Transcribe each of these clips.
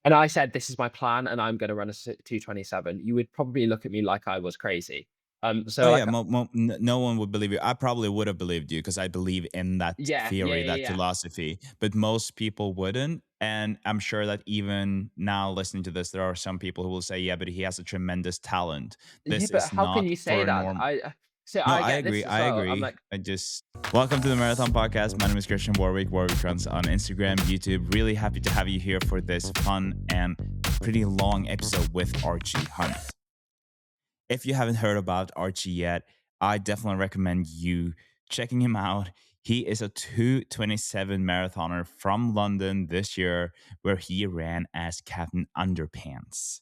and I said, "This is my plan, and I'm gonna run a 2:27," you would probably look at me like I was crazy. Oh So like, yeah, no one would believe you. I probably would have believed you because I believe in that yeah, yeah, theory, yeah, that yeah. philosophy, but most people wouldn't. And I'm sure that even now listening to this, there are some people who will say, "Yeah, but he has a tremendous talent. Yeah, This but is how can not you say for a that? norm." So No, I I get this agree. as I well. I'm agree. like, I just welcome to the Marathon Podcast. My name is Christian Warwick. Warwick runs on Instagram, YouTube. Really happy to have you here for this fun and pretty long episode with Archie Hunt. If you haven't heard about Archie yet, I definitely recommend you checking him out. He is a 2:27 marathoner from London this year, where he ran as Captain Underpants.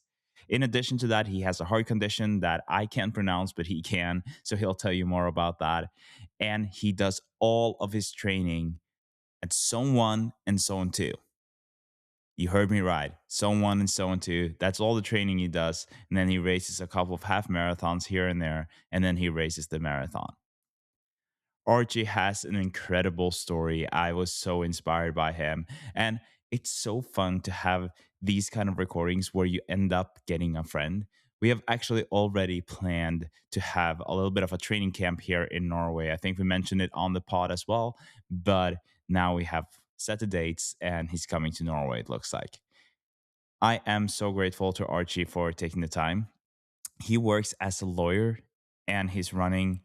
In addition to that, he has a heart condition that I can't pronounce, but he can. So he'll tell you more about that. And he does all of his training at Zone 1 and Zone 2. You heard me right. Zone 1 and Zone 2. That's all the training he does. And then he races a couple of half marathons here and there. And then he races the marathon. Archie has an incredible story. I was so inspired by him. And it's so fun to have these kind of recordings where you end up getting a friend. We have actually already planned to have a little bit of a training camp here in Norway. I think we mentioned it on the pod as well, but now we have set the dates and he's coming to Norway, it looks like. I am so grateful to Archie for taking the time. He works as a lawyer and he's running.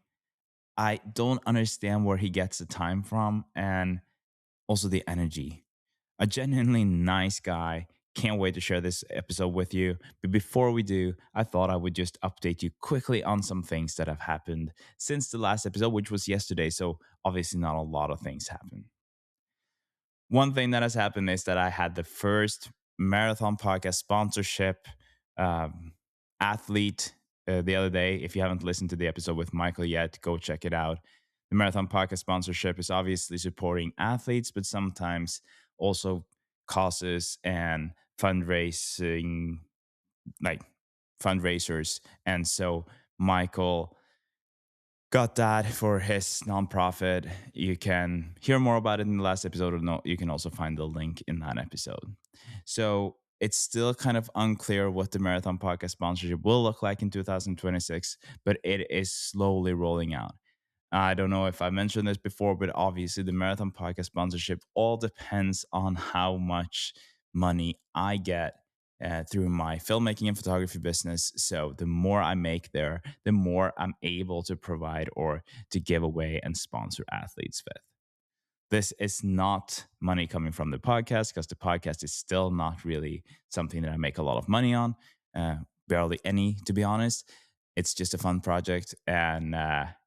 I don't understand where he gets the time from and also the energy. A genuinely nice guy. Can't wait to share this episode with you. But before we do, I thought I would just update you quickly on some things that have happened since the last episode, which was yesterday. So obviously, not a lot of things happened. One thing that has happened is that I had the first marathon podcast sponsorship um, athlete the other day. If you haven't listened to the episode with Michael yet, go check it out. The marathon podcast sponsorship is obviously supporting athletes, but sometimes also causes and fundraising, like fundraisers. And so Michael got that for his nonprofit. You can hear more about it in the last episode, or no, you can also find the link in that episode. So it's still kind of unclear what the Marathon Podcast sponsorship will look like in 2026, but it is slowly rolling out. I don't know if I mentioned this before, but obviously the Marathon Podcast sponsorship all depends on how much money I get through my filmmaking and photography business. So the more I make there, the more I'm able to provide or to give away and sponsor athletes with. This is not money coming from the podcast because the podcast is still not really something that I make a lot of money on, barely any, to be honest. It's just a fun project. And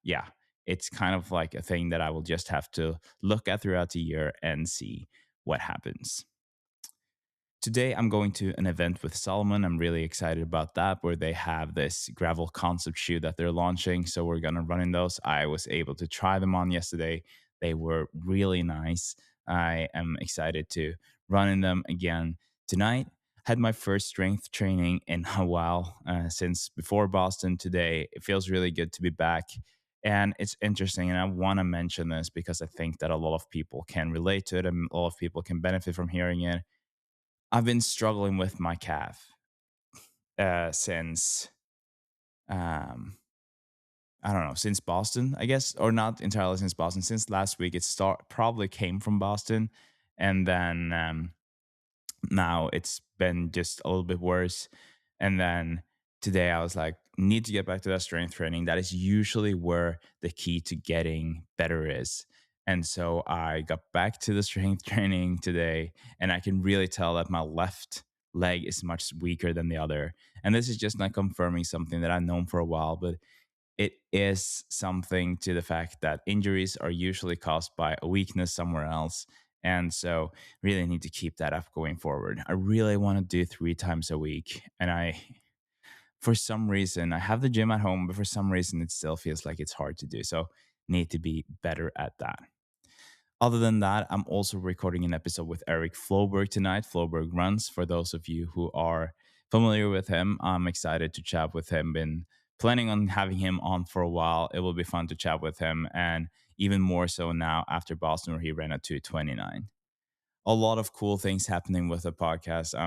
yeah, it's kind of like a thing that I will just have to look at throughout the year and see what happens. Today, I'm going to an event with Solomon. I'm really excited about that, where they have this gravel concept shoe that they're launching. So we're going to run in those. I was able to try them on yesterday. They were really nice. I am excited to run in them again tonight. Had my first strength training in a while since before Boston today. It feels really good to be back. And it's interesting. And I want to mention this because I think that a lot of people can relate to it and a lot of people can benefit from hearing it. I've been struggling with my calf since um, I don't know, since Boston, I guess, or not entirely since Boston. Since last week, it probably came from Boston, and then now it's been just a little bit worse. And then today, I was like, need to get back to that strength training. That is usually where the key to getting better is. And so I got back to the strength training today, and I can really tell that my left leg is much weaker than the other. And this is just not confirming something that I've known for a while, but it is something to the fact that injuries are usually caused by a weakness somewhere else. And so really need to keep that up going forward. I really want to do 3 times a week. And for some reason, I have the gym at home, but for some reason, it still feels like it's hard to do. So need to be better at that. Other than that, I'm also recording an episode with Eric Floberg tonight. Floberg runs. For those of you who are familiar with him, I'm excited to chat with him. Been planning on having him on for a while. It will be fun to chat with him, and even more so now after Boston, where he ran a 2:29. A lot of cool things happening with the podcast.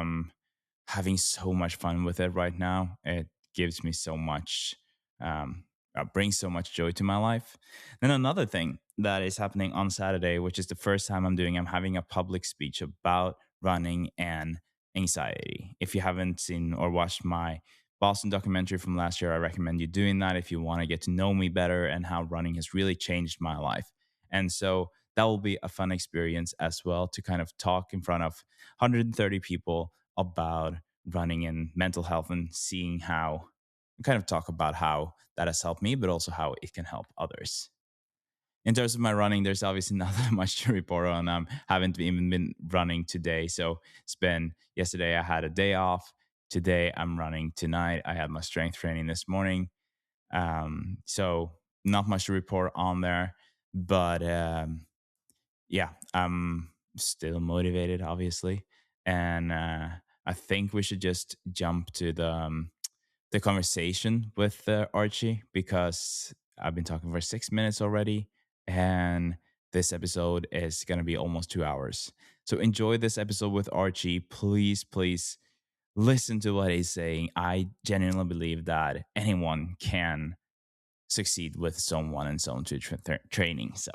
having so much fun with it right now. It gives me so much, um, brings so much joy to my life. Then another thing that is happening on Saturday, which is the first time I'm having a public speech about running and anxiety. If you haven't seen or watched my Boston documentary from last year, I recommend you doing that if you want to get to know me better and how running has really changed my life. And so that will be a fun experience as well to kind of talk in front of 130 people about running and mental health and seeing how kind of talk about how that has helped me, but also how it can help others. In terms of my running, there's obviously not that much to report on. Haven't even been running today. So it's been yesterday I had a day off. Today I'm running tonight. I had my strength training this morning. So not much to report on there. But yeah, I'm still motivated, obviously. And I think we should just jump to the conversation with Archie because I've been talking for 6 minutes already, and this episode is going to be almost 2 hours. So enjoy this episode with Archie. Please, please listen to what he's saying. I genuinely believe that anyone can succeed with Zone 1 and Zone 2 training. So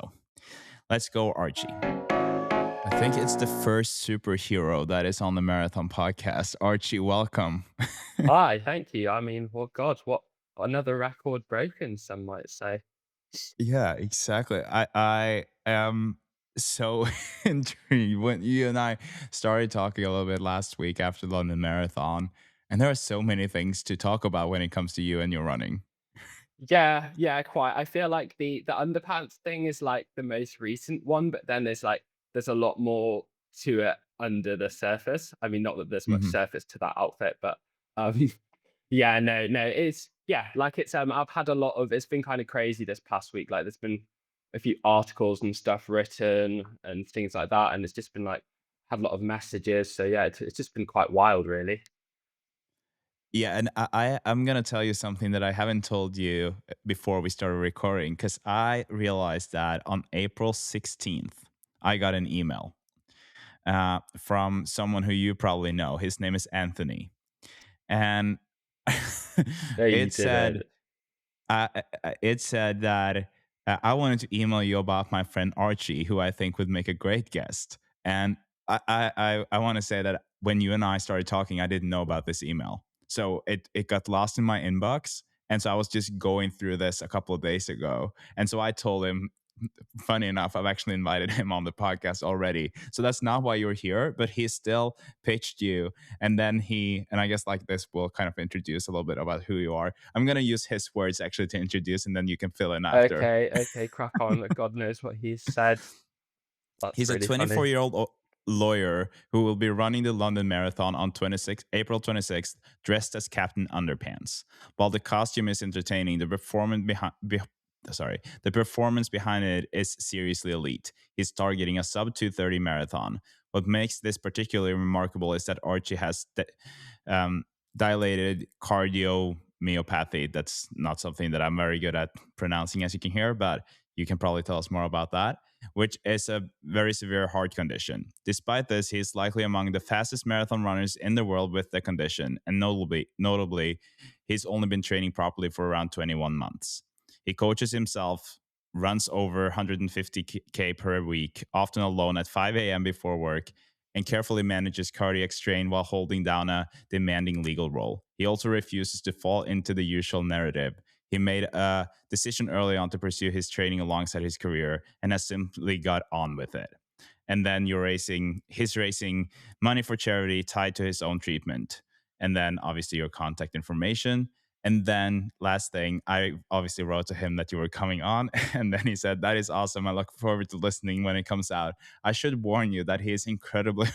let's go, Archie. I think it's the first superhero that is on the Marathon podcast. Archie, welcome. Hi, thank you. I mean, well, God, what another record broken, some might say. Yeah, exactly. I am so intrigued when you and I started talking a little bit last week after the London Marathon, and there are so many things to talk about when it comes to you and your running. Yeah, yeah, quite. I feel like the underpants thing is like the most recent one, but then there's a lot more to it under the surface. I mean, not that there's much Mhm. surface to that outfit, but um yeah, no, it's yeah, like I've had a lot of it's been kind of crazy this past week. Like there's been a few articles and stuff written and things like that, and it's just been like had a lot of messages. So yeah, it's just been quite wild, really. Yeah, and I'm gonna tell you something that I haven't told you before we started recording because I realized that on April 16th I got an email from someone who you probably know. His name is Anthony, and No, you it didn't. said it said that I wanted to email you about my friend Archie, who I think would make a great guest. And I want to say that when you and I started talking, I didn't know about this email, so it got lost in my inbox. And so I was just going through this a couple of days ago, and so I told him, funny enough, I've actually invited him on the podcast already. So that's not why you're here, but he still pitched you. And then and I guess like this will kind of introduce a little bit about who you are. I'm going to use his words actually to introduce, and then you can fill in after. Okay, okay, crack on. God knows what he's said. That's He's a really funny. 24-year-old lawyer who will be running the London Marathon on April 26th, dressed as Captain Underpants. While the costume is entertaining, the performance behind it is seriously elite. He's targeting a sub 2:30 marathon. What makes this particularly remarkable is that Archie has um, dilated cardiomyopathy. That's not something that I'm very good at pronouncing, as you can hear, but you can probably tell us more about that, which is a very severe heart condition. Despite this, he is likely among the fastest marathon runners in the world with the condition, and notably, he's only been training properly for around 21 months. He coaches himself, runs over 150K per week, often alone at 5 a.m. before work, and carefully manages cardiac strain while holding down a demanding legal role. He also refuses to fall into the usual narrative. He made a decision early on to pursue his training alongside his career and has simply got on with it. And then he's raising money for charity tied to his own treatment. And then obviously your contact information. And then last thing, I obviously wrote to him that you were coming on. And then he said, "That is awesome. I look forward to listening when it comes out. I should warn you that he is incredibly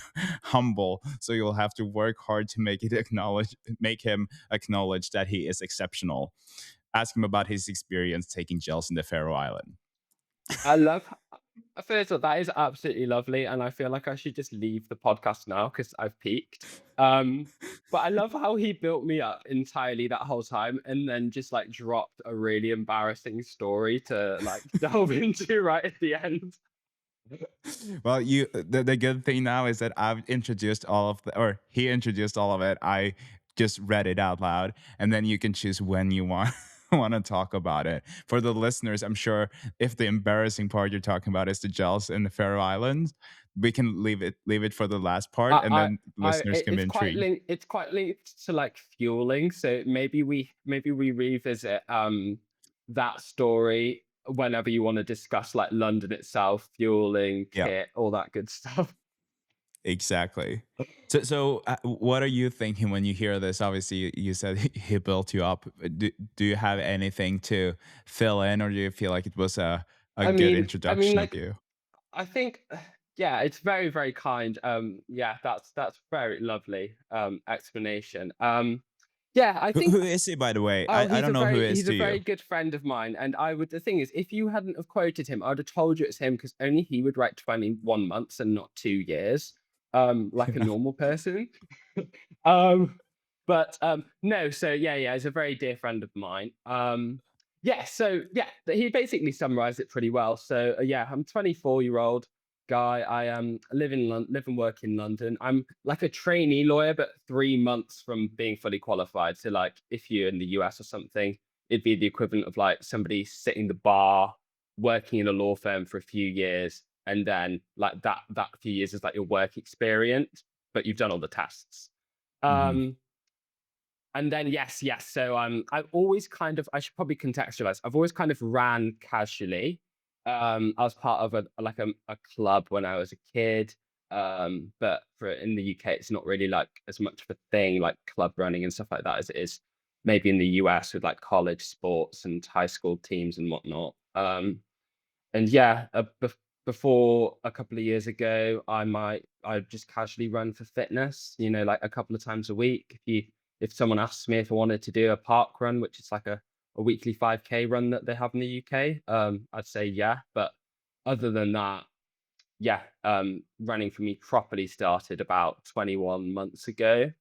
humble. So you'll have to work hard to make him acknowledge that he is exceptional. Ask him about his experience taking gels in the Faroe Island." I love first of all, that is absolutely lovely, and I feel like I should just leave the podcast now because 'cause I've peaked. But I love how he built me up entirely that whole time and then just, like, dropped a really embarrassing story to, like, delve into right at the end. Well, the good thing now is that I've introduced all of the, or he introduced all of it. I just read it out loud, and then you can choose when you want want to talk about it. For the listeners, I'm sure if the embarrassing part you're talking about is the gels in the Faroe Islands, we can leave it for the last part, and I then listeners can be intrigued. it's quite linked to like fueling. So maybe we revisit that story whenever you want to discuss like London itself, fueling, Yeah. kit, all that good stuff. Exactly. So, what are you thinking when you hear this? Obviously, you said he built you up. Do you have anything to fill in, or do you feel like it was a good introduction of Like you? I think yeah, it's very, very kind. Yeah, that's very lovely explanation. Yeah, I Who think is he, by the way? oh, I don't know who is he's a to very you. good friend of mine, and I would the thing is, if you hadn't have quoted him, I'd have told you it's him because only he would write 21 months and not 2 years, like a Yeah. normal person. um, but no, so yeah, he's a very dear friend of mine. Yeah, so yeah, he basically summarized it pretty well. So yeah, I'm 24-year-old guy. I live and work in London. I'm like a trainee lawyer, but 3 months from being fully qualified. So like if you're in the US or something, it'd be the equivalent of like somebody sitting the bar, working in a law firm for a few years, and then like that few years is like your work experience, but you've done all the tests. Hmm. Um, and then yes. So I've always kind of I should probably contextualize. I've always kind of ran casually. I was part of a club when I was a kid. But for in the UK, it's not really like as much of a thing like club running and stuff like that as it is maybe in the US with like college sports and high school teams and whatnot. And yeah, before a couple of years ago, I just casually run for fitness, like a couple of times a week. If someone asks me if I wanted to do a park run, which is like a weekly 5K run that they have in the UK, I'd say yeah. But other than that, yeah, running for me properly started about 21 months ago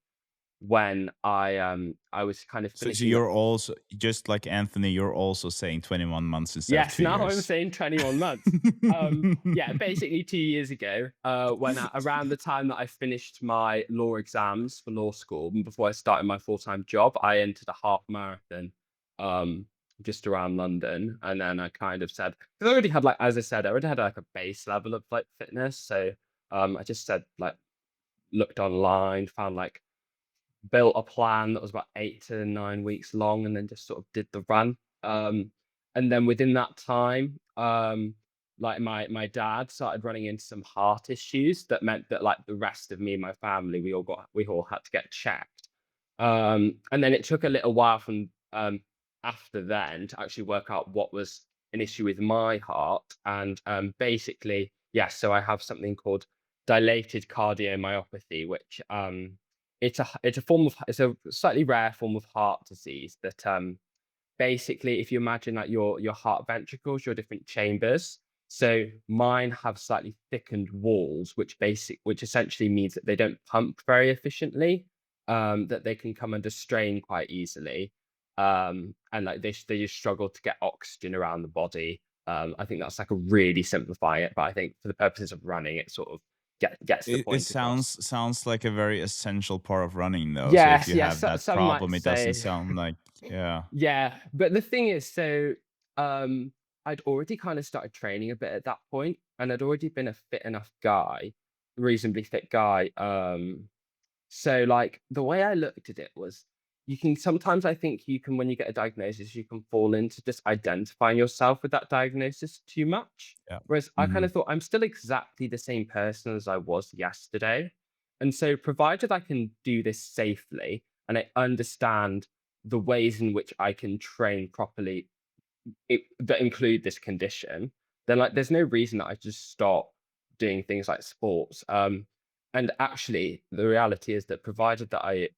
when I was kind of So finishing up. you're also just like Anthony. You're also saying 21 months instead of Yes, two now I'm years. saying 21 months. Yeah, basically 2 years ago, around the time that I finished my law exams for law school, and before I started my full-time job, I entered a half marathon, um, just around London, and then I kind of said, because I already had like, as I said, I already had like a base level of like fitness, so I just said like looked online, found like built a plan that was about 8 to 9 weeks long and then just sort of did the run. And then within that time, like my dad started running into some heart issues that meant that like the rest of me and my family, we all had to get checked. And then it took a little while from after then to actually work out what was an issue with my heart. And basically, yes, so I have something called dilated cardiomyopathy, which it's a slightly rare form of heart disease that basically if you imagine like your heart ventricles, your different chambers. So mine have slightly thickened walls, which essentially means that they don't pump very efficiently, that they can come under strain quite easily. And like they just struggle to get oxygen around the body. I think that's like a really simplify it, but I think for the purposes of running, it sort of gets the It point across. sounds like a very essential part of running, though. So if Yes, you yes, have that some might problem, it doesn't say. sound like, yeah. Yeah, but the thing is, so um, I'd already kind of started training a bit at that point, and I'd already been a fit enough guy, reasonably fit guy. So like the way I looked at it was you can sometimes I think you can when you get a diagnosis, you can fall into just identifying yourself with that diagnosis too much. Yeah. Whereas I kind Hmm. of thought I'm still exactly the same person as I was yesterday. And so provided I can do this safely and I understand the ways in which I can train properly that include this condition, then like there's no reason that I just stop doing things like sports. And actually, the reality is that provided that I,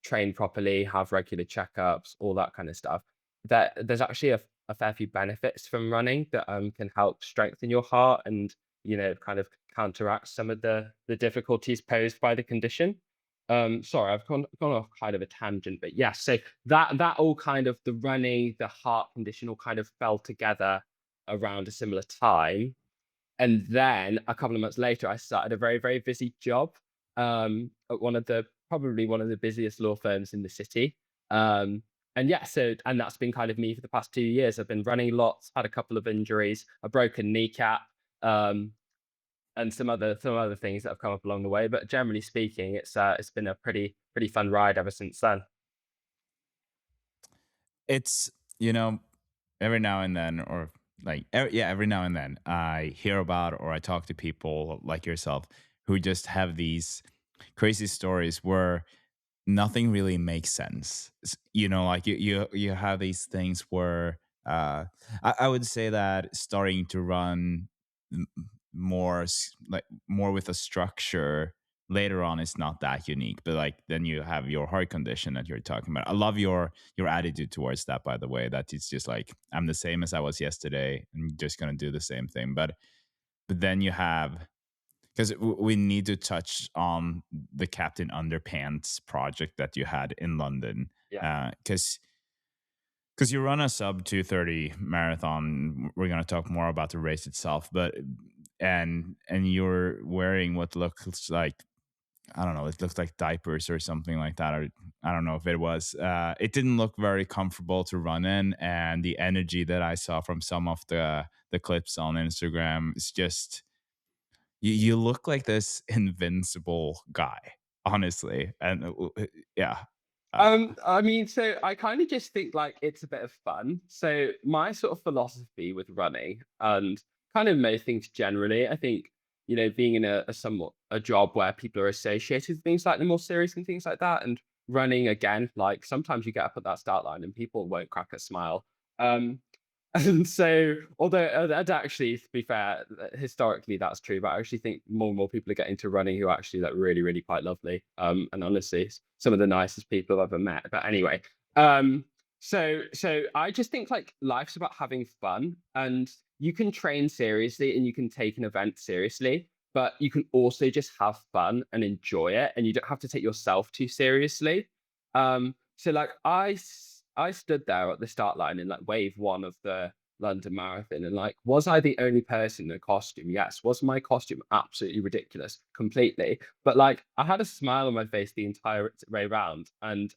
train properly, have regular checkups, all that kind of stuff, that there's actually a fair few benefits from running that can help strengthen your heart and kind of counteract some of the difficulties posed by the condition. Sorry, I've gone off kind of a tangent, but yeah, so that all kind of the running, the heart condition all kind of fell together around a similar time. And then a couple of months later, I started a very, very busy job at probably one of the busiest law firms in the city. Um, and yeah, and that's been kind of me for the past 2 years. I've been running lots, had a couple of injuries, a broken kneecap, um, and some other things that have come up along the way. But generally speaking, it's been a pretty fun ride ever since then. It's, you know, every now and then, or like, yeah, every now and then, I hear about or I talk to people like yourself who just have these crazy stories where nothing really makes sense. Like you have these things where I would say that starting to run m- like more with a structure later on is not that unique. But like then you have your heart condition that you're talking about. I love your attitude towards that, by the way. That it's just like I'm the same as I was yesterday. I'm just gonna do the same thing. But then you have, because we need to touch on the Captain Underpants project that you had in London, Yeah. because you run a sub 2:30 marathon. We're going to talk more about the race itself, but and you're wearing what looks like, I don't know, it looks like diapers or something like that, or I don't know if it was. It didn't look very comfortable to run in, and the energy that I saw from some of the clips on Instagram is just, you look like this invincible guy, honestly. And yeah. Uh, I mean, so I kind of just think like it's a bit of fun. So my sort of philosophy with running and kind of most things generally, I think, being in a somewhat a job where people are associated with things slightly more serious and things like that, and running again, like sometimes you get up at that start line and people won't crack a smile. Um, and so, although that actually, to be fair, historically that's true, but I actually think more and more people are getting to running who are actually like really, really quite lovely. And honestly, some of the nicest people I've ever met. But anyway, so I just think like life's about having fun, and you can train seriously and you can take an event seriously, but you can also just have fun and enjoy it, and you don't have to take yourself too seriously. So like I stood there at the start line in like wave one of the London Marathon, and like, was I the only person in a costume? Yes. Was my costume absolutely ridiculous? Completely. But like, I had a smile on my face the entire way round. And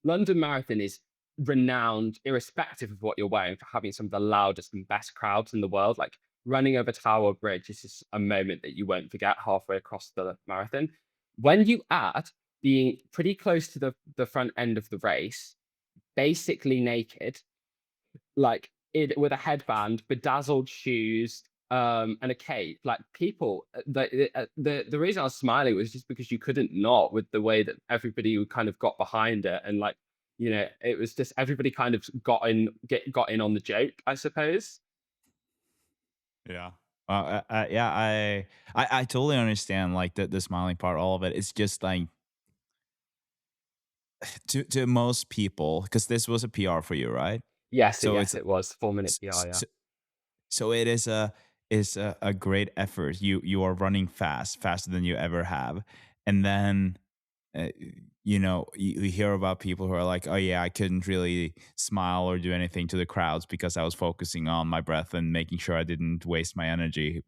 London Marathon is renowned, irrespective of what you're wearing, for having some of the loudest and best crowds in the world. Like running over Tower Bridge is just a moment that you won't forget halfway across the marathon. When you add being pretty close to the front end of the race, basically naked, like it with a headband, bedazzled shoes, and a cape. Like people, the reason I was smiling was just because you couldn't not, with the way that everybody kind of got behind it, and like, it was just everybody kind of got in on the joke, I suppose. yeah. Yeah, I totally understand like the smiling part, all of it. It's just like to most people, because this was a PR for you, right? Yes, So yes, it's it was 4 minute PR. Yeah. so, so it is a great effort. You are running faster than you ever have, and then uh, you hear about people who are like, oh yeah, I couldn't really smile or do anything to the crowds because I was focusing on my breath and making sure I didn't waste my energy.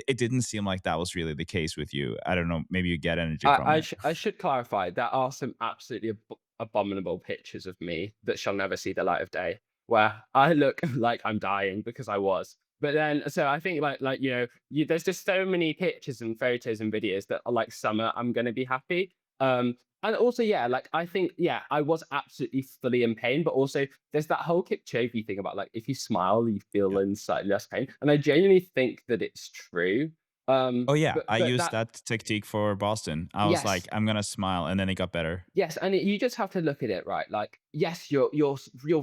It didn't seem like that was really the case with you. I don't know, maybe you get energy from it. I should clarify, there are some absolutely abominable pictures of me that shall never see the light of day, where I look like I'm dying because I was. But then, so I think like there's just so many pictures and photos and videos that are like summer. I'm gonna be happy. And also, yeah, like I think, yeah, I was absolutely fully in pain, but also there's that whole Kipchoge thing about like if you smile, you feel Yeah. in slightly less pain, and I genuinely think that it's true. Oh yeah, But I but used that that tactic for Boston. I was like, yes, I'm gonna smile, and then it got better. yes, and you just have to look at it, right? Like, yes, you're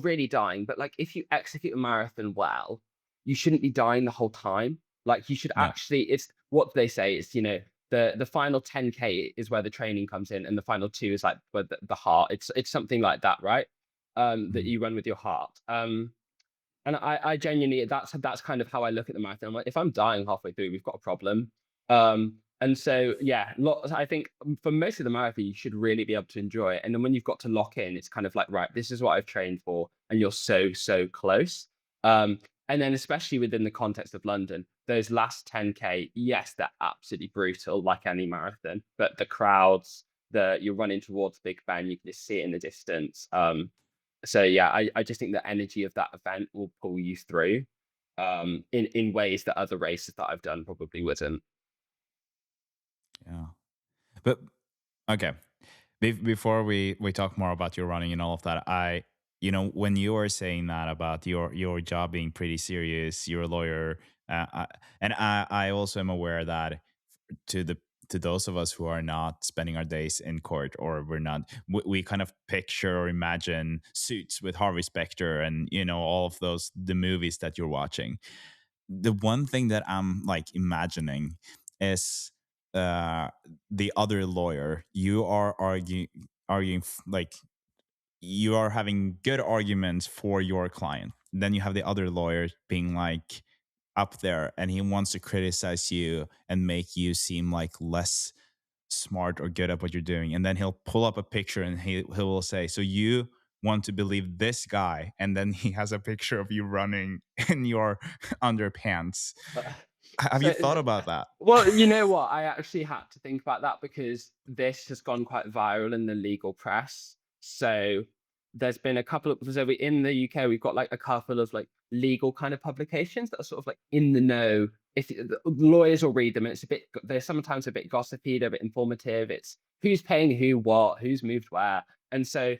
really dying, but like if you execute a marathon well, you shouldn't be dying the whole time. Like you should Yeah. actually, it's what they say is, the final 10K is where the training comes in, and the final two is like where the heart. It's something like that, right? That Mhm. you run with your heart. And I genuinely, that's kind of how I look at the marathon. I'm like, if I'm dying halfway through, we've got a problem. And so yeah, I think for most of the marathon, you should really be able to enjoy it. And then when you've got to lock in, it's kind of like, right, this is what I've trained for, and you're so close. And then especially within the context of London, those last 10K, yes, they're absolutely brutal, like any marathon. But the crowds, you're running towards Big Ben, you can just see it in the distance. So yeah, I just think the energy of that event will pull you through in ways that other races that I've done probably wouldn't. Yeah. But okay, before we talk more about your running and all of that, when you were saying that about your job being pretty serious, you're a lawyer, and I also am aware that to the to those of us who are not spending our days in court, or we're not, we kind of picture or imagine suits with Harvey Specter and all of those the movies that you're watching. The one thing that I'm like imagining is uh the other lawyer. You are arguing like you are having good arguments for your client. Then you have the other lawyer being like up there, and he wants to criticize you and make you seem like less smart or good at what you're doing. And then he'll pull up a picture and he will say, "So you want to believe this guy?" And then he has a picture of you running in your underpants. Uh, Have you So, thought about that? well, you know what? I actually had to think about that because this has gone quite viral in the legal press. So there's been a couple of, so in the UK, we've got like a couple of like legal kind of publications that are sort of like in the know. If the lawyers will read them, and it's a bit, they're sometimes a bit gossipy, they're a bit informative. It's who's paying who what, who's moved where. And so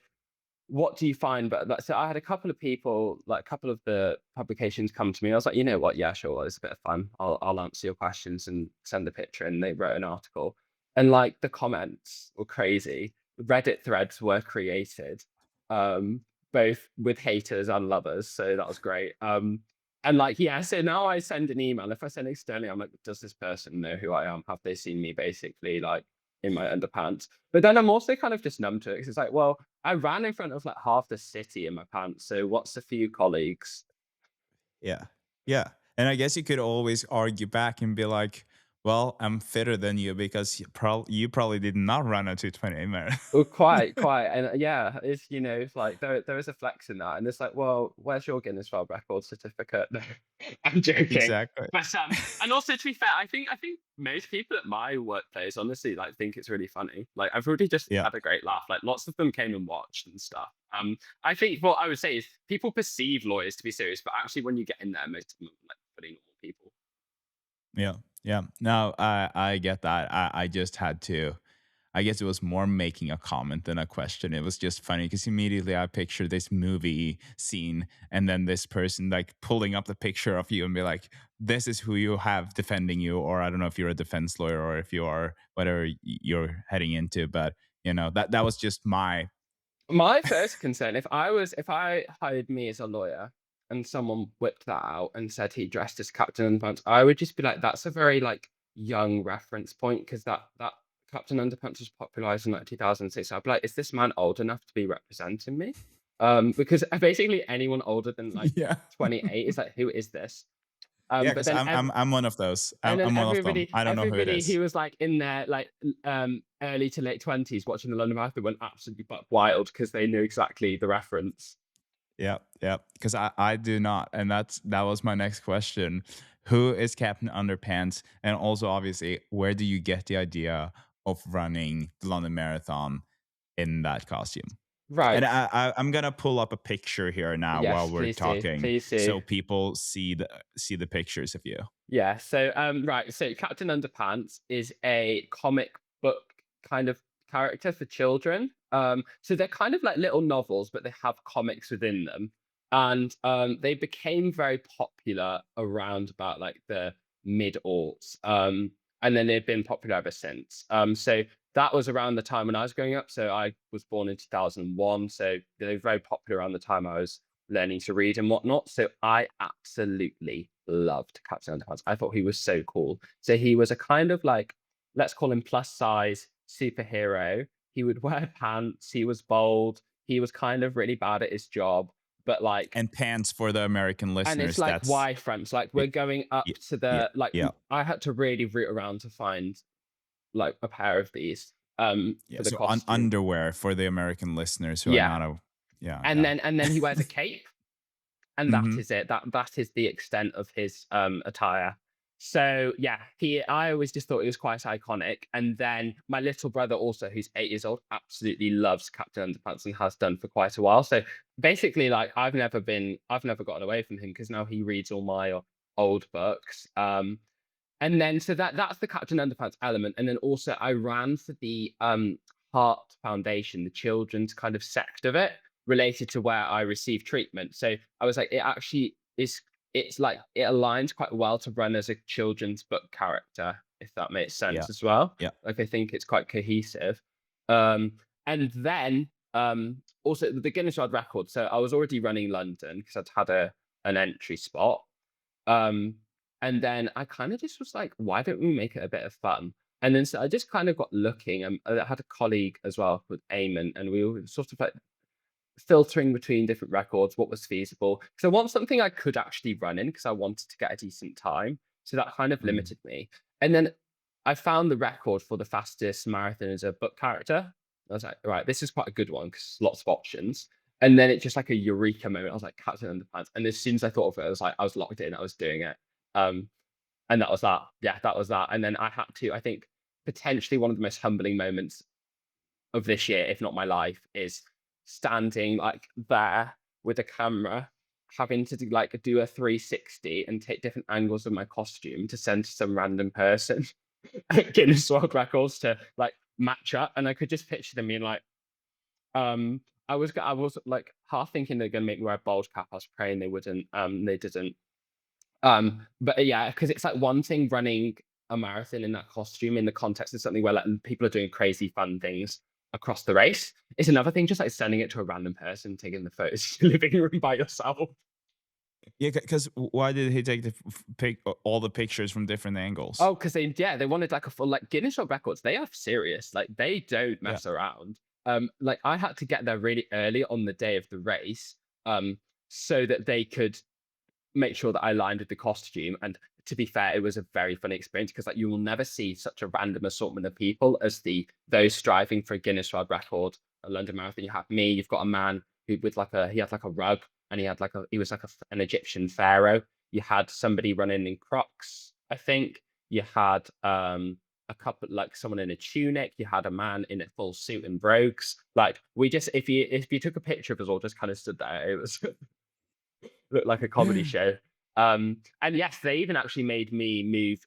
what do you find? But like, so I had a couple of people, like a couple of the publications come to me. I was like, you know what? Yeah, sure. Well, it's a bit of fun. I'll answer your questions and send a picture. And they wrote an article, and like the comments were crazy. Reddit threads were created, um, both with haters and lovers. So that was great. And like, yeah, so now I send an email. If I send externally, I'm like, does this person know who I am? Have they seen me basically like in my underpants? But then I'm also kind of just numb to it, 'cause it's like, well, I ran in front of like half the city in my pants. So what's a few colleagues? Yeah. Yeah. And I guess you could always argue back and be like, well, I'm fitter than you because you probably did not run a 2:28 marathon. Well, quite, and yeah, it's like there is a flex in that, and it's like, well, where's your Guinness World Record certificate? No, I'm joking, Exactly. but and also to be fair, I think most people at my workplace honestly like think it's really funny. Like I've really just Yeah. had a great laugh. Like lots of them came and watched and stuff. I think what I would say is people perceive lawyers to be serious, but actually when you get in there, most of them are like pretty normal people. Yeah. Yeah. No, I get that. I just had to. I guess it was more making a comment than a question. It was just funny because immediately I pictured this movie scene and then this person like pulling up the picture of you and be like, this is who you have defending you. Or I don't know if you're a defense lawyer or if you are whatever you're heading into. But that was just my My first concern, if I hired me as a lawyer and someone whipped that out and said he dressed as Captain Underpants, I would just be like, that's a very like young reference point because that Captain Underpants was popularized in like 2006. I'd be like, is this man old enough to be representing me? Because basically anyone older than like yeah. 28 is like, who is this? Yeah, But because then I'm one of those. and then I'm one of them. I don't know who it everybody is. who was like in their like early to late 20s watching the London Marathon went absolutely buck wild because they knew exactly the reference. Yeah, yeah. Because I do not, and that was my next question. Who is Captain Underpants? And also, obviously, where do you get the idea of running the London Marathon in that costume? And Right. I'm gonna pull up a picture here now while Yes, we're please do. talking, Please do. so people see the pictures of you. Yeah. So right. So Captain Underpants is a comic book kind of character for children. So they're kind of like little novels, but they have comics within them. And they became very popular around about like the mid aughts. And then they've been popular ever since. So that was around the time when I was growing up. So I was born in 2001. So they were very popular around the time I was learning to read and whatnot. So I absolutely loved Captain Underpants. I thought he was so cool. So he was a kind of like, let's call him plus size superhero. He would wear pants. He was bold. He was kind of really bad at his job, but like, And pants for the American and it's listeners. like That's Y fronts. Like we're y- going up y- to yeah, the like. yeah, I had to really root around to find like a pair of these yeah. for the So costume. underwear for the American listeners who are Yeah, not a yeah, and yeah. then he wears a cape, and that hmm is it. That is the extent of his attire. So yeah, I always just thought it was quite iconic. And then my little brother also, who's 8 years old, absolutely loves Captain Underpants and has done for quite a while. So basically, like I've never gotten away from him because now he reads all my old books. And then so that's the Captain Underpants element, and then also I ran for the, Heart Foundation, the children's kind of sect of it, related to where I received treatment. So I was like, it actually is it's like it aligns quite well to run as a children's book character, if that makes Yeah. sense as well. Yeah. Like, I think it's quite cohesive. Um, and then, also the Guinness World Record, so I was already running London because 'cause I'd had an entry spot. Um, and then I kind of just was like, why don't we make it a bit of fun? And then so I just kind of got looking. I had a colleague as well called Eamon, and we were sort of like filtering between different records, what was feasible. Because I want something I could actually run in because I wanted to get a decent time. So that kind of Mm. limited me. And then I found the record for the fastest marathon as a book character. I was like, right, this is quite a good one because lots of options. And then it's just like a eureka moment. I was like, Captain Underpants. And as soon as I thought of it, I was locked in. I was doing it. Um, and that was that. Yeah, that was that. And then I had to, I think, potentially one of the most humbling moments of this year, if not my life, is standing like there with a camera, having to do a 360 and take different angles of my costume to send to some random person at Guinness World Records to like match up. And I could just picture them being like, um, I was like half thinking they're gonna make me wear a bald cap. I was praying they wouldn't. They didn't. But yeah, because it's like one thing running a marathon in that costume in the context of something where like people are doing crazy fun things across the race. It's another thing just like sending it to a random person, taking the photos in your living room by yourself. Yeah, because why did he take the all the pictures from different angles? Oh, because they wanted like a full like Guinness World Records. They are serious. Like they don't Yeah. mess around. Like I had to get there really early on the day of the race, um, so that they could make sure that I aligned with the costume. And to be fair, it was a very funny experience because like you will never see such a random assortment of people as those striving for a Guinness World Record, a London Marathon. You have me, you've got a man who with like he had like a rug and he was like an Egyptian pharaoh. You had somebody running in Crocs, I think. You had a couple like someone in a tunic, you had a man in a full suit and brogues. Like we just if you took a picture of us all just kind of stood there, it was looked like a comedy show. And yes, they even actually made me move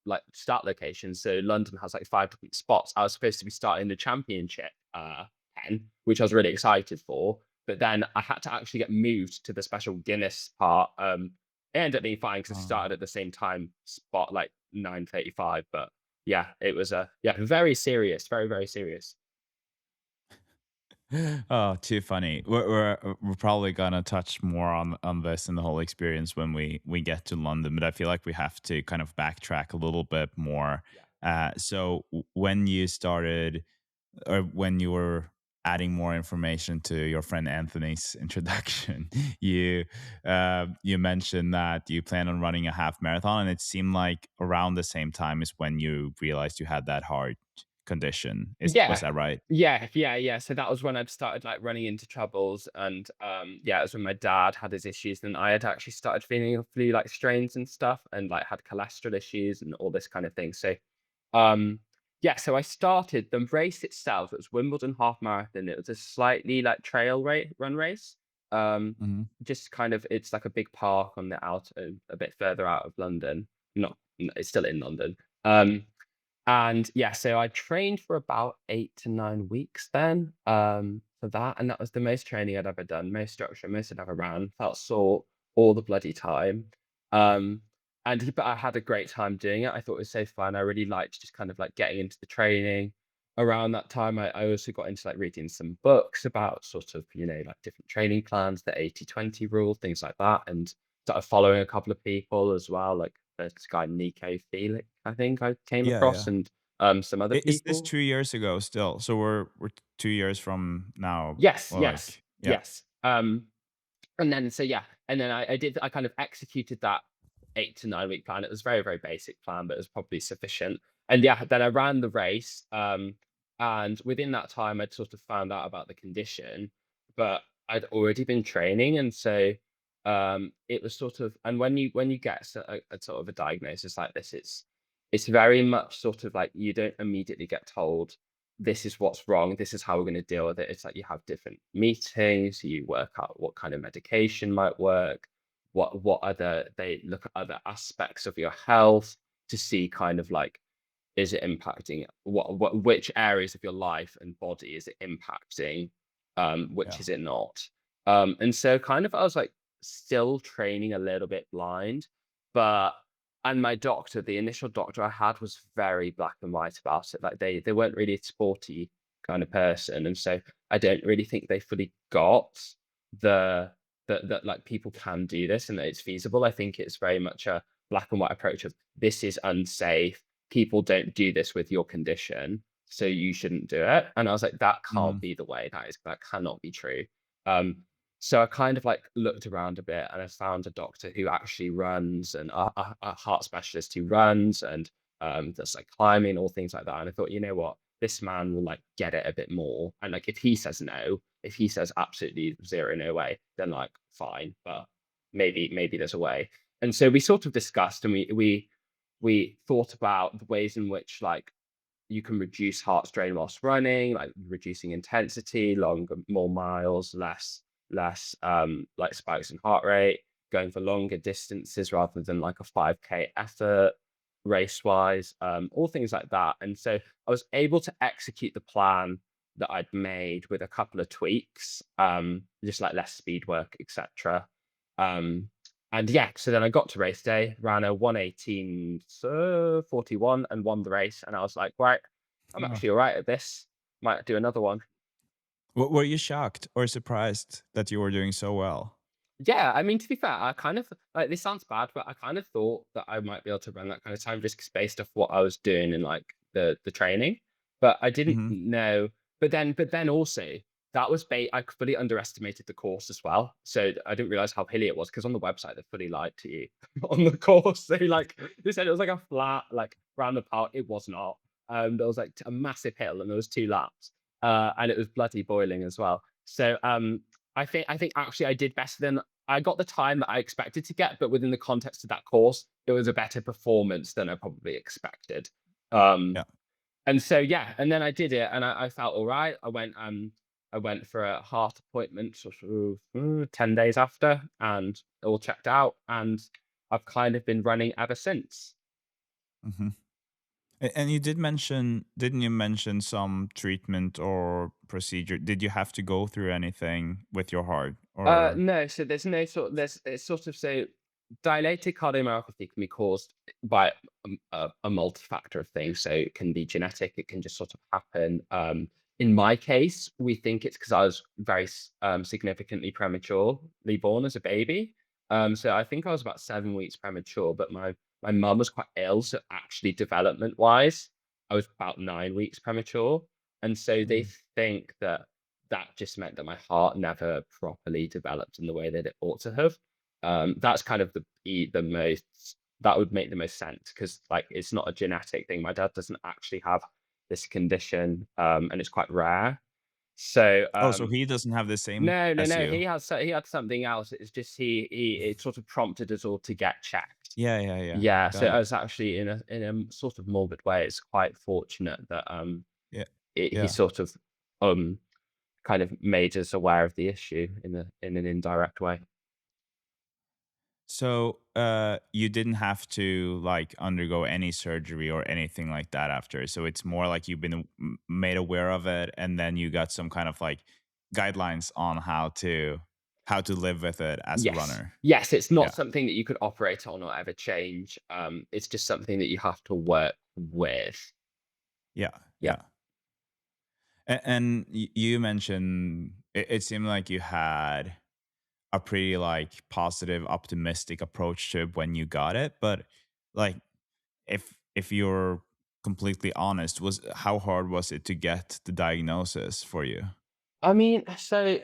like start locations. So London has like 5 different spots. I was supposed to be starting the championship 10, which I was really excited for. But then I had to actually get moved to the special Guinness part. It ended up being fine because I Oh. started at the same time spot like 9:35. But yeah, it was yeah, very serious, very, very serious. Oh, too funny. We're probably gonna touch more on this and the whole experience when we get to London, but I feel like we have to kind of backtrack a little bit more. Yeah. So when you started, or when you were adding more information to your friend Anthony's introduction, you mentioned that you plan on running a half marathon, and it seemed like around the same time is when you realized you had that heart condition. Is Was Yeah. that right? Yeah. So that was when I'd started like running into troubles and yeah, it was when my dad had his issues and I had actually started feeling flu like strains and stuff and like had cholesterol issues and all this kind of thing. So um yeah, so I started the race itself. It was Wimbledon half marathon. It was a slightly like run race. Um Hmm. just kind of it's like a big park on the a bit further out of London. Not it's still in London. Um and yeah, so I trained for about 8 to 9 weeks then, for that, and that was the most training I'd ever done, most structure, most I'd ever ran, felt sore all the bloody time. Um, but I had a great time doing it. I thought it was so fun. I really liked just kind of like getting into the training. Around that time, I also got into like reading some books about sort of, like different training plans, the 80/20 rule, things like that, and started following a couple of people as well, like this guy Nico Felix, I think I came Yeah, across, yeah. and some other Is this people. 2 years ago still? So we're 2 years from now. Yes, Well, yes, like, yeah. yes. And then so yeah, and then I kind of executed that 8 to 9 week plan. It was very, very basic plan, but it was probably sufficient. And yeah, then I ran the race. And within that time I'd sort of found out about the condition, but I'd already been training. And so It was sort of, and when you get a sort of a diagnosis like this, it's very much sort of like you don't immediately get told this is what's wrong, this is how we're going to deal with it. It's like you have different meetings, you work out what kind of medication might work, what other they look at other aspects of your health to see kind of like, is it impacting which areas of your life and body is it impacting, which Yeah. is it not? And so kind of I was like still training a little bit blind, but and my doctor, the initial doctor I had was very black and white about it. Like they weren't really a sporty kind of person. And so I don't really think they fully got the that like people can do this and that it's feasible. I think it's very much a black and white approach of this is unsafe, people don't do this with your condition, so you shouldn't do it. And I was like, that can't Mhm. be the way. That cannot be true. Um, so I kind of like looked around a bit and I found a doctor who actually runs and a heart specialist who runs and does like climbing, all things like that. And I thought, you know what, this man will like get it a bit more. And like if he says no, if he says absolutely zero, no way, then like fine. But maybe there's a way. And so we sort of discussed and we thought about the ways in which like you can reduce heart strain whilst running, like reducing intensity, longer, more miles, less like spikes in heart rate, going for longer distances rather than like a 5K effort race wise, all things like that. And so I was able to execute the plan that I'd made with a couple of tweaks, just like less speed work, etc. Um, and yeah, so then I got to race day, ran a 1:18 41 and won the race. And I was like, right, I'm Oh. actually all right at this. Might do another one. Were you shocked or surprised that you were doing so well? Yeah, I mean, to be fair, I kind of like this sounds bad, but I kind of thought that I might be able to run that kind of time just based off what I was doing in like the training. But I didn't Mhm. know. But then also that was I fully underestimated the course as well. So I didn't realize how hilly it was because on the website they fully lied to you on the course. They said it was like a flat, like round the park. It was not. There was like a massive hill and there was 2 laps. And it was bloody boiling as well. So I think actually I did better than I got the time that I expected to get, but within the context of that course, it was a better performance than I probably expected. Um, Yeah. and so yeah, and then I did it, and I felt all right. I went for a heart appointment sort of 10 days after, and all checked out, and I've kind of been running ever since. Mhm. And you didn't you mention some treatment or procedure? Did you have to go through anything with your heart or No, so there's no sort there's it's sort of so dilated cardiomyopathy can be caused by a multi-factor of things. So it can be genetic, it can just sort of happen. In my case, we think it's because I was very significantly prematurely born as a baby. So I think I was about 7 weeks premature, but my mum was quite ill, so actually development wise, I was about 9 weeks premature, and so they Mm. think that just meant that my heart never properly developed in the way that it ought to have. That's kind of the most that would make the most sense because like it's not a genetic thing. My dad doesn't actually have this condition, and it's quite rare. So Oh, so he doesn't have the same no, no, as no. you? He had something else. It's just he it sort of prompted us all to get checked. Yeah, yeah, yeah. Yeah, so Got I it. was actually in a sort of morbid way. It's quite fortunate that Yeah. he Yeah. sort of um kind of made us aware of the issue in an indirect way. So, you didn't have to like undergo any surgery or anything like that after. So it's more like you've been made aware of it, and then you got some kind of like guidelines on how to live with it as a Yes. runner. Yes, it's not Yeah. something that you could operate on or ever change. It's just something that you have to work with. Yeah. Yeah. Yeah. And you mentioned it seemed like you had a pretty like positive, optimistic approach to it when you got it. But like, if you're completely honest, was how hard was it to get the diagnosis for you? I mean, so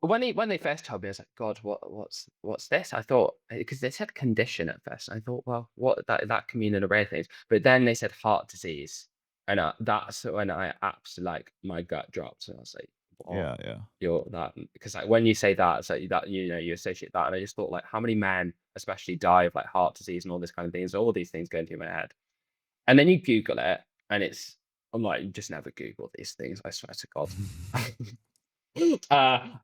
when they first told me, I was like, God, what's this? I thought because they said condition at first. I thought, well, what that can mean an array of things. But then they said heart disease, and that's when I absolutely like my gut dropped, and I was like, what Yeah, yeah. you're that because like when you say that, it's like that you associate that, and I just thought like how many men especially die of like heart disease and all this kind of things, all these things going through my head, and then you Google it, and I'm like you just never Google these things. I swear to God.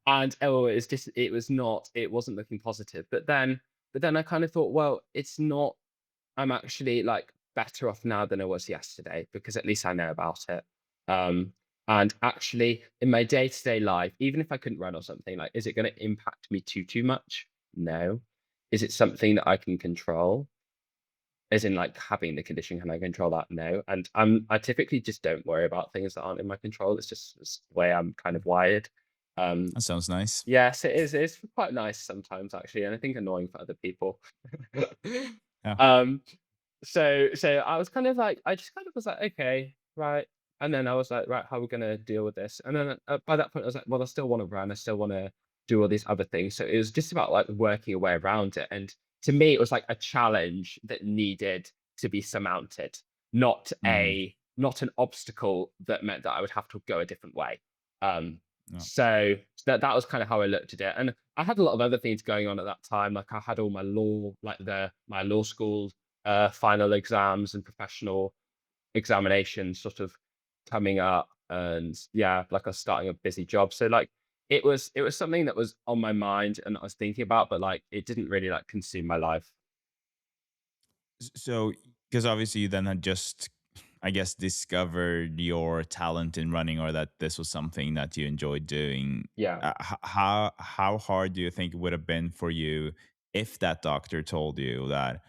And oh, it's just it wasn't looking positive. But then I kind of thought, well, it's not. I'm actually like better off now than I was yesterday because at least I know about it. Um, and actually, in my day-to-day life, even if I couldn't run or something, like, is it going to impact me too much? No. Is it something that I can control? As in, like having the condition, can I control that? No. And I typically just don't worry about things that aren't in my control. It's the way I'm kind of wired. Um, That sounds nice. yes, it is. It's quite nice sometimes actually, and I think annoying for other people. Yeah. um, so I was kind of like I just kind of was like, "Okay, right." And then I was like, "Right, how are we gonna deal with this?" And then, by that point, I was like, "Well, I still wanna run, I still wanna do all these other things." So it was just about, like, working a way around it, and to me, it was like a challenge that needed to be surmounted, Mhm. not an obstacle that meant that I would have to go a different way. Um, Yeah. that was kinda how I looked at it, and I had a lot of other things going on at that time, like, I had all my law like, my law school final exams and professional examinations sort of coming up and yeah like I was starting a busy job so like it was something that was on my mind and I was thinking about but like it didn't really like consume my life. So, because obviously you then had just, I guess, discovered your talent in running, or that this was something that you enjoyed doing. Yeah. How hard do you think it would have been for you if that doctor told you that,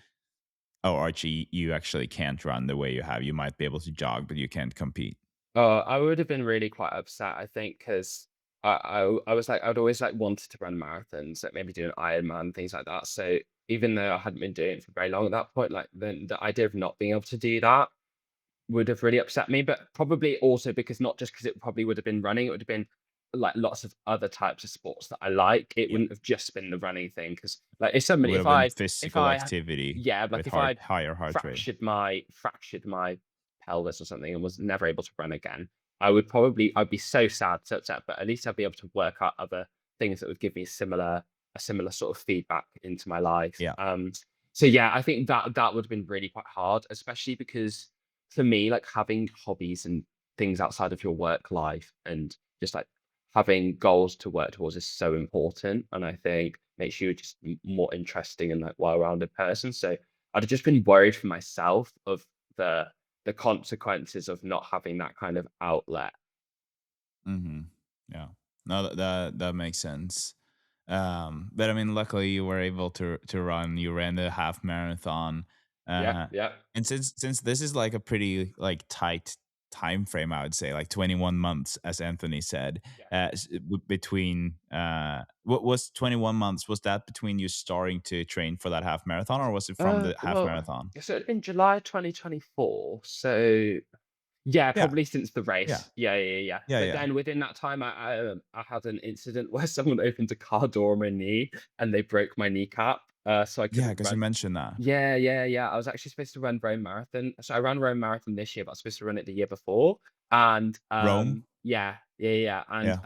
oh, Archie, you actually can't run the way you have. You might be able to jog, but you can't compete. I would have been really quite upset I think because I was like I'd always like wanted to run marathons like maybe do an Ironman things like that so even though I hadn't been doing it for very long at that point like then the idea of not being able to do that would have really upset me, but probably also because not just because it probably would have been running, it would have been, like, lots of other types of sports that I like. It Yeah. wouldn't have just been the running thing because, like, It would have been if physical I had activity yeah, like, with if I'd higher heart rate. fractured my pelvis or something and was never able to run again, I'd be so sad, so upset, but at least I'd be able to work out other things that would give me a similar sort of feedback into my life. Yeah. So yeah, I think that would have been really quite hard, especially because for me, like having hobbies and things outside of your work life and just like having goals to work towards is so important. And I think makes you just more interesting and like well-rounded person. So I'd have just been worried for myself of the the consequences of not having that kind of outlet. Hmm. Yeah. No, that makes sense. But I mean, luckily you were able to run. You ran the half marathon, Yeah, uh, yeah, and since this is like a pretty like tight time frame, I would say like 21 months, as Anthony said. yeah. Between what was 21 months? Was that between you starting to train for that half marathon, or was it from the half Well, marathon? so it'd been July 2024. So yeah, Yeah, probably since the yeah, race. Yeah, yeah, yeah. yeah, But yeah, then within that time, I had an incident where someone opened a car door on my knee and they broke my kneecap, so I yeah. couldn't Because you run. mentioned that Yeah, yeah, yeah. I was actually supposed to run Rome Marathon. So I ran Rome Marathon this year, but I was supposed to run it the year before. And Rome. yeah, yeah, yeah. And Yeah.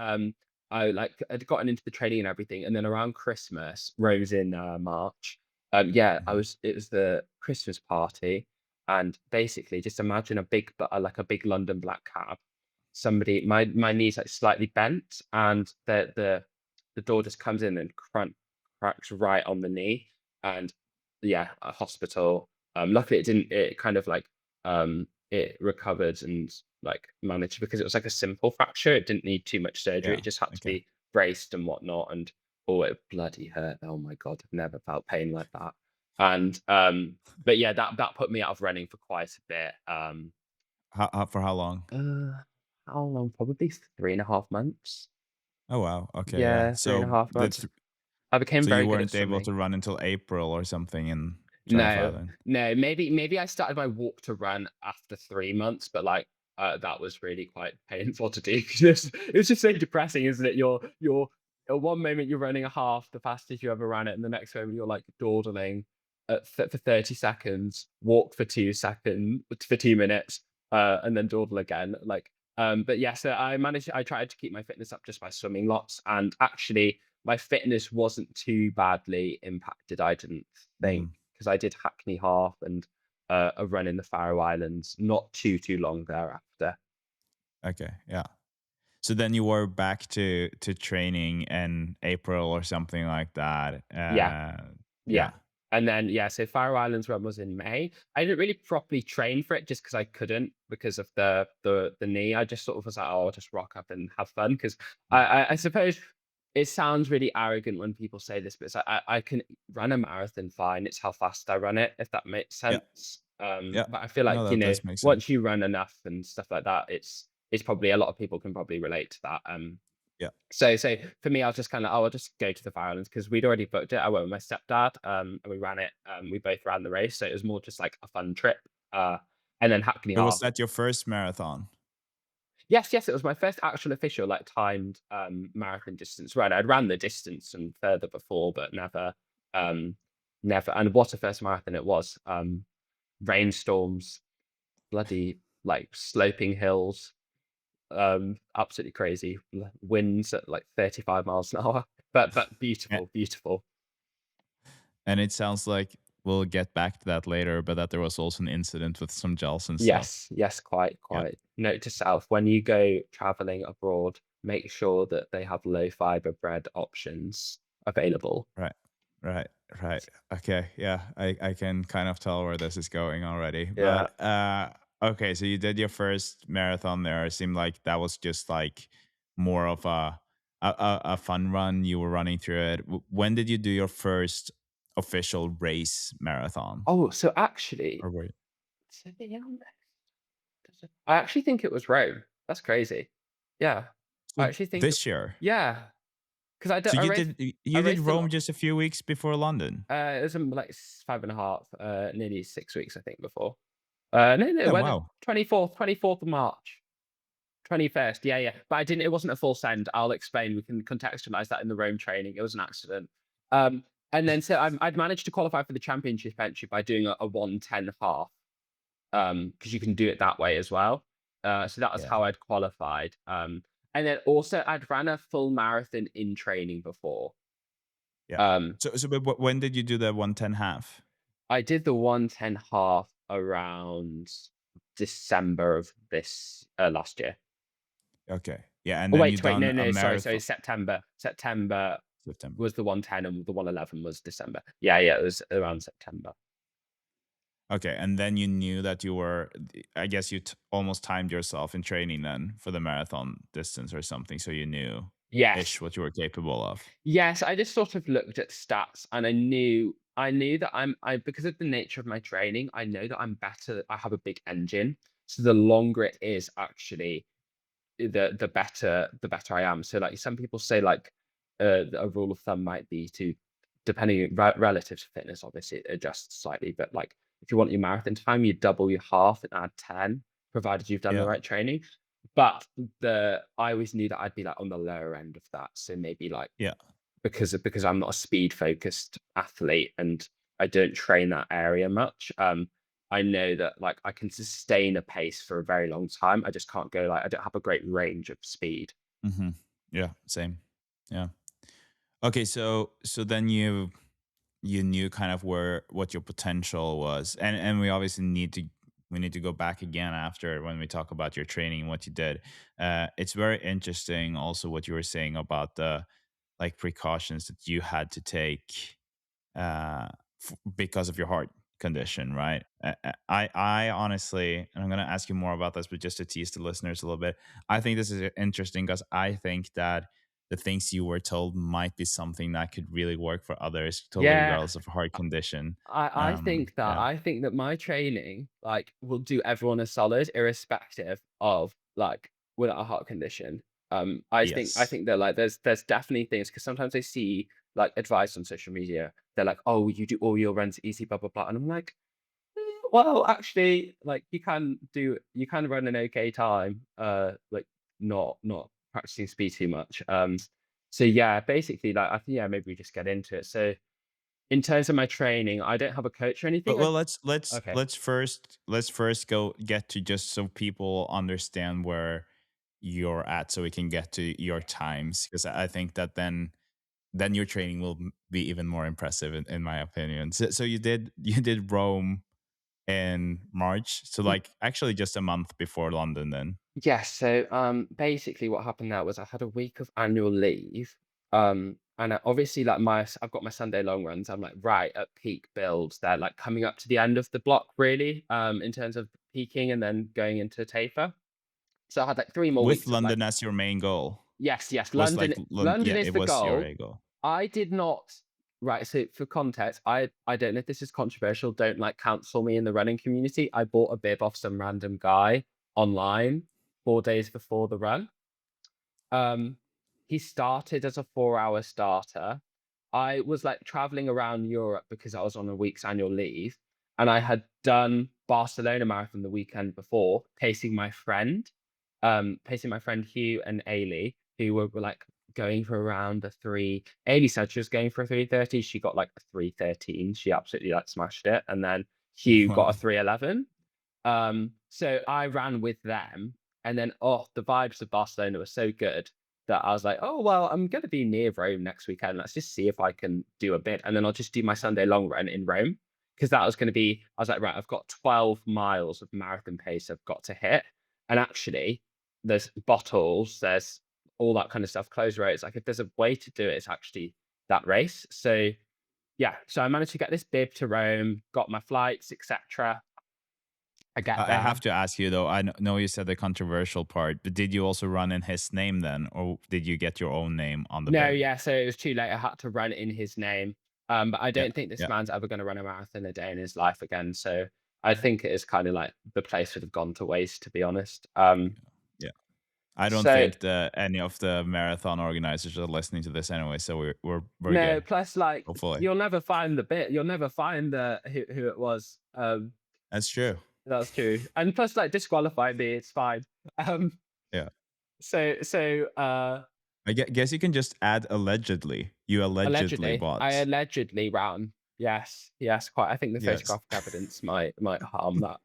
I like had gotten into the training and everything. And then around Christmas, Rome's in March. Yeah, Mhm. it was the Christmas party. And basically just imagine a big but like a big London black cab. Somebody my knee's like slightly bent and the door just comes in and cracks right on the knee. And yeah, a hospital. Luckily, it didn't. It kind of like it recovered and like managed because it was like a simple fracture. It didn't need too much surgery. Yeah. It just had to Okay. be braced and whatnot. And oh, it bloody hurt. Oh my god, I've never felt pain like that. And but yeah, that put me out of running for quite a bit. For how long? Uh, how long? Probably 3.5 months. Oh wow. Okay. Yeah. Yeah, three and a half months. I became So you very good at weren't able to swimming. run until April or something in Faroe No, Island. no, maybe I started my walk to run after 3 months, but, like, that was really quite painful to do 'cause it's just so depressing, isn't it? You're at one moment, you're running a half the fastest you ever ran it, and the next moment, you're, like, dawdling for 30 seconds, walk for 2 minutes, and then dawdle again, like, But yeah, so I tried to keep my fitness up just by swimming lots, and actually my fitness wasn't too badly impacted, I didn't think, Mm, because I did Hackney Half and a run in the Faroe Islands not too long thereafter. okay, yeah. So then you were back to training in April or something like that. Yeah. Yeah, Yeah. And then, yeah, so Faroe Islands run was in May. I didn't really properly train for it just because I couldn't because of the knee. I just sort of was like, "Oh, I'll just rock up and have fun." Because I suppose it sounds really arrogant when people say this, but it's like I can run a marathon fine. It's how fast I run it, if that makes yeah, sense. yeah. But I feel No, like, that does make once sense. you run enough and stuff like that, it's probably a lot of people can probably relate to that. Yeah. So for me, I was just kinda, "Oh, I'll just go to the Fire Islands," because 'cause we'd already booked it. I went with my stepdad, and we ran it. We both ran the race, so it was more just like a fun trip. And then Hackney So was Half. that your first marathon? Yes, yes, it was my first actual official, like, timed, marathon distance run. I'd ran the distance and further before, but um, never, and what a first marathon it was. Rainstorms, bloody, like, sloping hills, absolutely crazy. Winds at, like, 35 miles an hour, but Yeah. beautiful, beautiful. And it sounds like we'll get back to that later, but that there was also an incident with some gels and stuff. Yes, yes, quite, Yeah. quite. Note to self, when you go traveling abroad, make sure that they have low fiber bread options available. Right. Right. Right. Okay. Yeah. I can kind of tell where this is going already. Yeah. But okay, so you did your first marathon there. It seemed like that was just like more of a fun run. You were running through it. When did you do your first official race marathon? Oh, so actually, Or were you, to be honest, I actually think it was Rome. That's crazy. Yeah. I so actually think, this year? yeah, because So I you raced did I you did raced a Rome lot. just a few weeks before London? It was, like 5.5, nearly 6 weeks, I think, before. No, Yeah. when Wow. 24th of March. 21st, yeah, yeah. But I didn't, it wasn't a full send. I'll explain. We can contextualize that in the Rome training. It was an accident. And then so I'd managed to qualify for the championship entry by doing a 1:10 half. Because you can do it that way as well. So that was Yeah. how I'd qualified. And then also I'd ran a full marathon in training before. Yeah. Um, So but when did you do the 110 half? I did the 1:10 half around December of this last year. Okay. Yeah, and Oh, then you wait, done no, a no, sorry, marathon September. September September. was the 1:10 and the 1:11 was December. Yeah, yeah, it was around September. Okay, and then you knew that you were I guess you almost timed yourself in training then for the marathon distance or something, so you knew Yes. ish what you were capable of. Yes, I just sort of looked at stats and I knew that I because of the nature of my training, I know that I'm better. I have a big engine. So the longer it is actually, the better I am. So like some people say like a rule of thumb might be to, depending relative to fitness, obviously it adjusts slightly, but like if you want your marathon time, you double your half and add 10, provided you've done the Yeah. right training. But the I always knew that I'd be like on the lower end of that. So maybe like Yeah. because I'm not a speed focused athlete and I don't train that area much. I know that like I can sustain a pace for a very long time. I just can't go like I don't have a great range of speed. Mhm. Yeah, same. Yeah. Okay, so then you knew kind of where what your potential was. And we obviously need to go back again after when we talk about your training and what you did. It's very interesting also what you were saying about the like precautions that you had to take uh, because of your heart condition, right? I honestly, and I'm going to ask you more about this, but just to tease the listeners a little bit, I think this is interesting because I think that the things you were told might be something that could really work for others, totally Yeah. regardless of heart condition. Yeah, I think that my training like will do everyone a solid irrespective of like without a heart condition. I yes, think that like there's definitely things because sometimes I see like advice on social media. They're like, "Oh, you do all your runs easy, blah blah blah," and I'm like, well, actually, like you can run an okay time, like not practicing speed too much. So yeah, basically, like I think yeah, maybe we just get into it. So in terms of my training, I don't have a coach or but anything. well, I let's Okay. let's first go get to just so people understand where you're at so we can get to your times, because I think that then your training will be even more impressive in my opinion. So you did Rome in March, so like actually just a month before London then. Yes, so, basically what happened there was I had a week of annual leave, and obviously, like, I've got my Sunday long runs, I'm, like, right at peak builds. They're, like, coming up to the end of the block really, in terms of peaking and then going into taper. So I had, like, 3 more With weeks of, like London as your main goal. yes, yes, Was like London yeah, is it the was your goal. A goal. I did not right, so for context, I don't know if this is controversial, don't, like, cancel me in the running community. I bought a bib off some random guy online 4 days before the run. Um, he started as a 4-hour starter. I was, like, traveling around Europe because I was on a week's annual leave, and I had done Barcelona Marathon the weekend before, pacing my friend Hugh and Ailey, who were, like, going for around a 3 Ailey said she was going for a 3:30, she got, like, a 3:13, she absolutely, like, smashed it, and then Hugh got a Wow. 3:11. So I ran with them, and then, oh, the vibes of Barcelona were so good that I was like, "Oh, well, I'm gonna be near Rome next weekend. Let's just see if I can do a bit, and then I'll just do my Sunday long run in Rome." Because that was gonna be I was like, "Right, I've got 12 miles of marathon pace I've got to hit." And actually, there's bottles, there's all that kind of stuff, closed roads. Like, if there's a way to do it, it's actually that race. So, yeah, so I managed to get this bib to Rome, got my flights, etc. I get I have there. to ask you though. I know you said the controversial part, but did you also run in his name then, or did you get your own name on the No, bib? yeah, so it was too late. I had to run in his name. But I Yeah, don't think this yeah, man's ever going to run a marathon a day in his life again. So I think it is kind of like the place would have gone to waste, to be honest. yeah. I don't So think that any of the marathon organizers are listening to this anyway, so we're no, good. plus like Hopefully, you'll never find the bit. You'll never find the who it was. that's true. That's true. And plus, like disqualify me, it's fine. Um, Yeah, so guess you can just add allegedly. You allegedly I bought. allegedly ran. Yes, yes, quite. I think the Yes. photographic evidence might harm that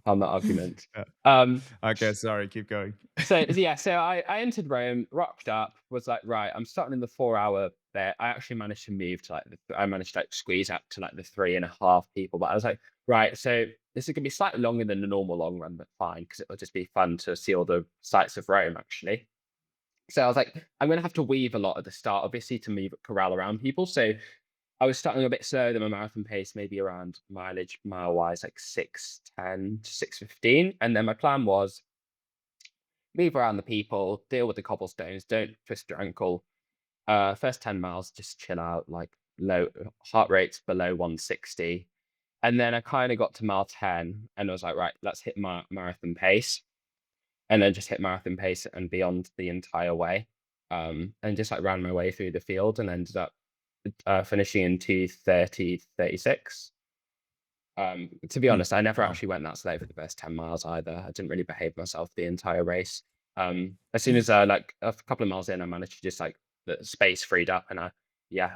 argument. Yeah. Um, Okay, sorry. Keep going. so I entered Rome, rocked up, was like, right, I'm starting in the 4 hour bit. I actually managed to move to like I managed to like squeeze up to like the 3.5 people, but I was like, right, so this is gonna be slightly longer than the normal long run, but fine, because it'll just be fun to see all the sights of Rome actually. So I was like, I'm gonna have to weave a lot at the start, obviously, to move corral around people. So I was starting a bit slower than my marathon pace, maybe around mileage, mile wise, like 6:10 to 6:15. And then my plan was move around the people, deal with the cobblestones, don't twist your ankle. First 10 miles, just chill out, like low heart rates below 160. And then I kind of got to mile 10 and I was like, right, let's hit my marathon pace. And then just hit marathon pace and beyond the entire way. And just like ran my way through the field and ended up finishing in 2:30:36. To be Hmm. honest, I never Wow. actually went that slow for the first 10 miles either. I didn't really behave myself the entire race. As soon as like a couple of miles in, I managed to just like the space freed up and I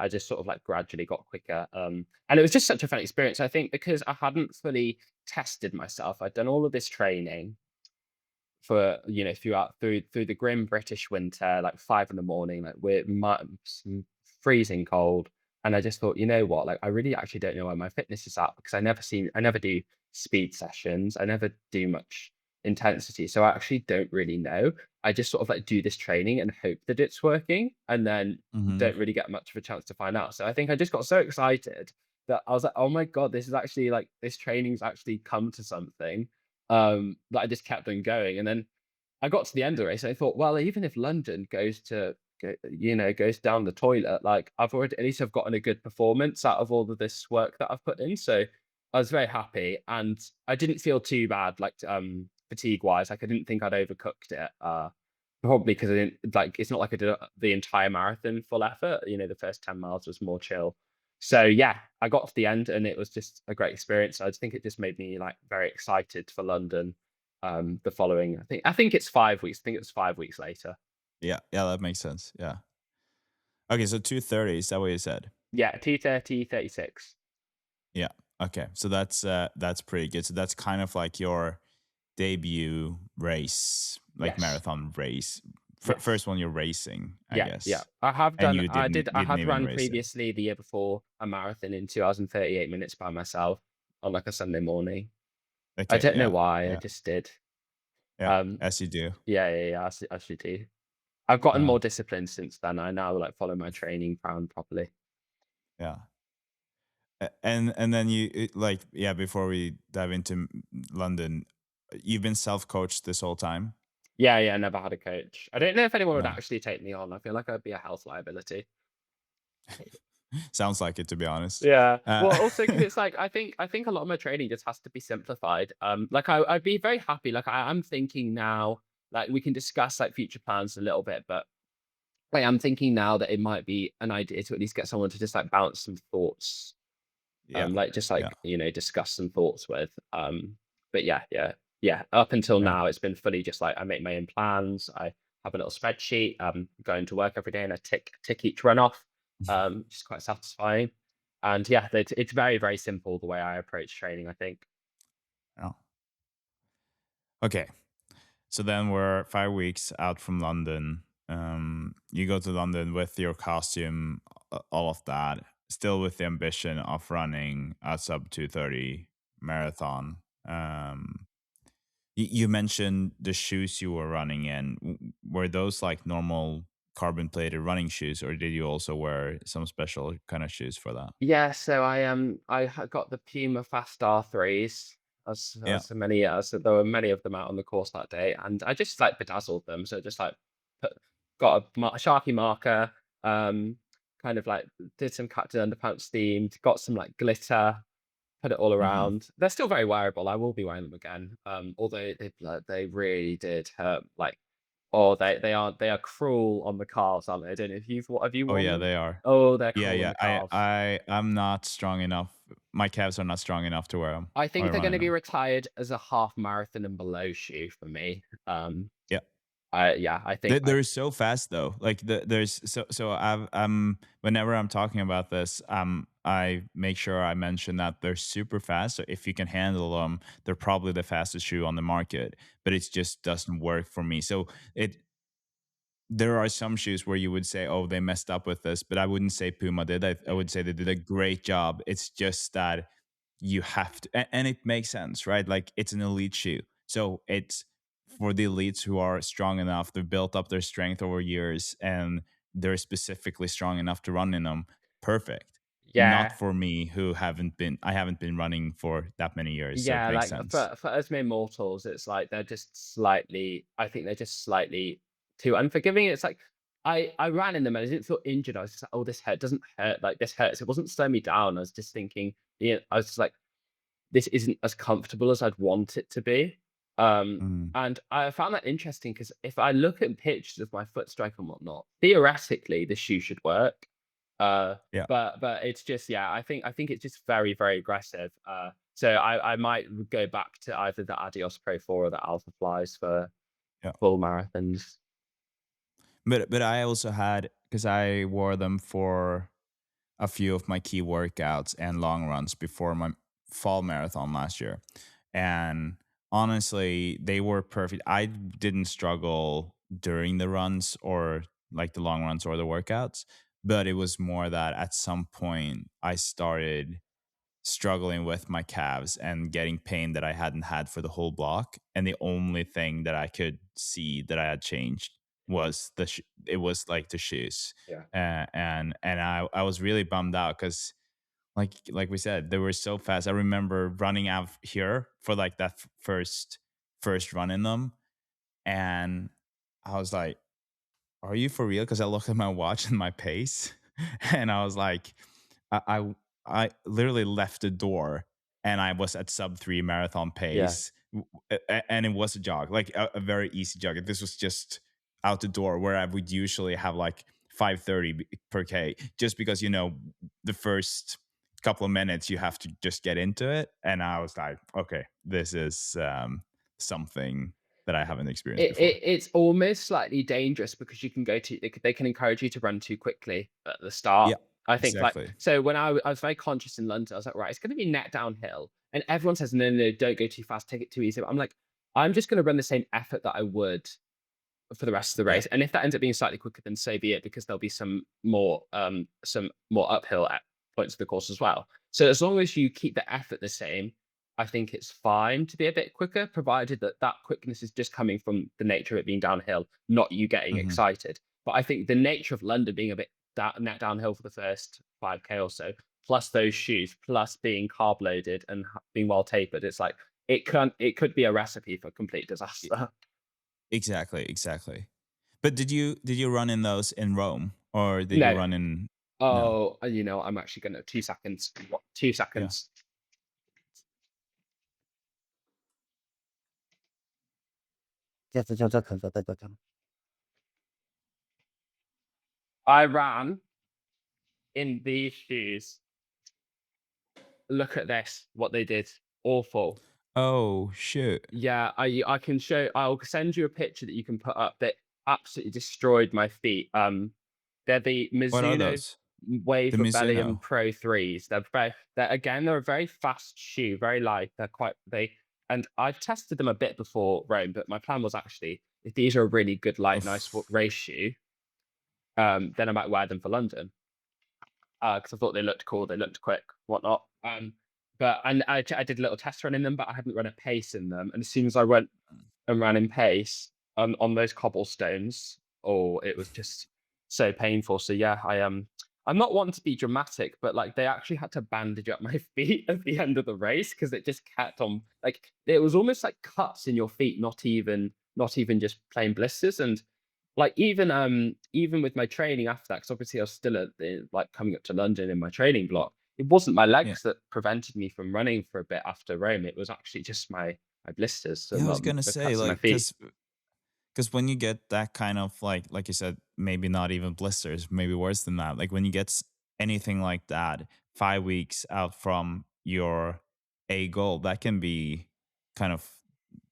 just sort of like gradually got quicker. And it was just such a fun experience. I think because I hadn't fully tested myself, I'd done all of this training for through the grim British winter, like 5 in the morning, like freezing cold. And I just thought, you know what, like I really actually don't know where my fitness is at because I never do speed sessions, I never do much intensity, so I actually don't really know. I just sort of like do this training and hope that it's working, and then Hmm. don't really get much of a chance to find out. So I think I just got so excited that I was like, oh my god, this is actually like this training's actually come to something that I just kept on going. And then I got to the end of the race. And I thought, well, even if London goes down the toilet, like I've already at least I've gotten a good performance out of all of this work that I've put in. So I was very happy, and I didn't feel too bad, like fatigue wise. Like I didn't think I'd overcooked it. Probably because I didn't like. It's not like I did the entire marathon full effort. The first 10 miles was more chill. So yeah, I got to the end and it was just a great experience. I just think it just made me like very excited for London. The following, I think it's 5 weeks. I think it was 5 weeks later. Yeah, yeah, that makes sense. Yeah. Okay, so 2:30, is that what you said? Yeah, 2:30:36. Yeah. Okay. So that's pretty good. So that's kind of like your debut race, like Yes. marathon race. Yes. First one you're racing, I Yeah, yeah. guess. I have And done you I didn't did I you didn't had even run race it. previously the year before a marathon in 2 hours and 38 minutes by myself on, like, a Sunday morning. I Okay, don't know yeah, why, I yeah, just did. yeah. Um, As you do. yeah, yeah, yeah, I actually do. I've gotten Uh, more disciplined since then. I now, like, follow my training plan properly. yeah. And then like, yeah, before we dive into London, you've been self-coached this whole time? Yeah, yeah, never had a coach. I don't know if anyone would No. actually take me on. I feel like I'd be a health liability. Sounds like it, to be honest. Yeah. Well, Uh, also because it's like I think a lot of my training just has to be simplified. Like I'd be very happy. Like I'm thinking now, like we can discuss like future plans a little bit, but like I'm thinking now that it might be an idea to at least get someone to just like bounce some thoughts, yeah, like just yeah, like discuss some thoughts with. But yeah, yeah, yeah. Up until yeah. now, it's been fully just like I make my own plans. I have a little spreadsheet. Going to work every day and I tick each run off. Which is quite satisfying. And yeah, it's very very simple the way I approach training. I think. Yeah. Okay. So then we're 5 weeks out from London. You go to London with your costume, all of that, still with the ambition of running a sub 2:30 marathon. You mentioned the shoes you were running in. Were those like normal carbon plated running shoes, or did you also wear some special kind of shoes for that? Yeah, so got the Puma Fast R3s, Yeah. as many as there were many of them out on the course that day, and I just like bedazzled them. So just like put, got a Sharpie marker, um, kind of like did some Captain Underpants themed, got some like glitter, put it all Hmm. around. They're still very wearable. I will be wearing them again. Although they really did hurt. Like, oh, they are cruel on the calves, aren't they? I don't know if have you Oh worn yeah, them? they are. Oh, they're Yeah, cruel on yeah. the calves. I'm not strong enough. My calves are not strong enough to wear them I think or they're run in gonna be them. retired as a half marathon and below shoe for me. Yeah. I think They're so fast though. Like there's so whenever I'm talking about this, I make sure I mention that they're super fast. So if you can handle them, they're probably the fastest shoe on the market. But it just doesn't work for me. So it there are some shoes where you would say, oh, they messed up with this, but I wouldn't say Puma did. I would say they did a great job. It's just that you have to, and it makes sense, right? Like it's an elite shoe. So it's for the elites who are strong enough, they've built up their strength over years and they're specifically strong enough to run in them. Perfect. Not yeah. for me who I haven't been running for that many years. So it Yeah, makes like sense. for us mere mortals, it's like they're just slightly. I think they're just slightly too unforgiving. It's like I ran in them and I didn't feel injured. I was just like, oh, this hurt doesn't hurt. Like this hurts. It wasn't slowing me down. I was just thinking, yeah, I was just like, this isn't as comfortable as I'd want it to be. Mm, And I found that interesting because if I look at pictures of my foot strike and whatnot, theoretically the shoe should work. Uh, yeah. but it's just yeah, I think it's just very very aggressive. So I might go back to either the Adios Pro 4 or the Alpha Flies for Yeah. full marathons. But I also had, because I wore them for a few of my key workouts and long runs before my fall marathon last year. And honestly, they were perfect. I didn't struggle during the runs or like the long runs or the workouts, but it was more that at some point I started struggling with my calves and getting pain that I hadn't had for the whole block. And the only thing that I could see that I had changed Mhm. was it was like the shoes. Yeah. And I was really bummed out because like we said, they were so fast. I remember running out here for like that first run in them, and I was like, "Are you for real?" Because I looked at my watch and my pace, and I was like, I, I I literally left the door and I was at sub 3 marathon Yeah. pace, and it was a jog, like a very easy jog. This was just out the door where I would usually have like 5:30 per k, just because the first couple of minutes you have to just get into it, and I was like, okay, this is something that I haven't experienced before. It's almost slightly dangerous because you can go to they can encourage you to run too quickly at the start. Yeah, I think like exactly. so when I was very conscious in London, I was like, right, it's going to be net downhill, and everyone says, no, no, no, don't go too fast, take it too easy. But I'm like, I'm just going to run the same effort that I would for the rest of the Yeah. race. And if that ends up being slightly quicker, then so be it, because there'll be some more uphill at points of the course as well. So as long as you keep the effort the same, I think it's fine to be a bit quicker, provided that that quickness is just coming from the nature of it being downhill, not you getting Hmm. excited. But I think the nature of London being a bit net downhill for the first 5K or so, plus those shoes, plus being carb loaded and being well tapered, it's like it could be a recipe for complete disaster. Exactly, exactly. But did you run in those in Rome, or did you No. run in? No. Oh, I'm actually gonna 2 seconds. What 2 Yeah. seconds. I ran in these shoes. Look at this, what they did. Awful. Oh shoot. Yeah, I can show I'll send you a picture that you can put up that absolutely destroyed my feet. They're the What are Mizuno those? The Wave Rebellion Mizuno. Pro 3s. They're a very fast shoe, very light. And I tested them a bit before Rome, but my plan was actually, if these are a really good, light, nice Of race shoe, then I might wear them for London. Because I thought they looked cool, they looked quick, whatnot. I did a little test run in them, but I hadn't run a pace in them. And as soon as I went and ran in pace on those cobblestones, oh, it was just so painful. So yeah, I'm not one to be dramatic, but like they actually had to bandage up my feet at the end of the race because it just kept on, like it was almost like cuts in your feet, not even just plain blisters. And like even with my training after that, because obviously I was still at the like coming up to London in my training block, it wasn't my yeah. legs that prevented me from running for a bit after Rome. It was actually just my blisters, so Yeah, I was not gonna the say, cuts in my like, feet. because when you get that kind of, like you said, maybe not even blisters, maybe worse than that. Like when you get anything like that 5 weeks out from your a goal, that can be kind of,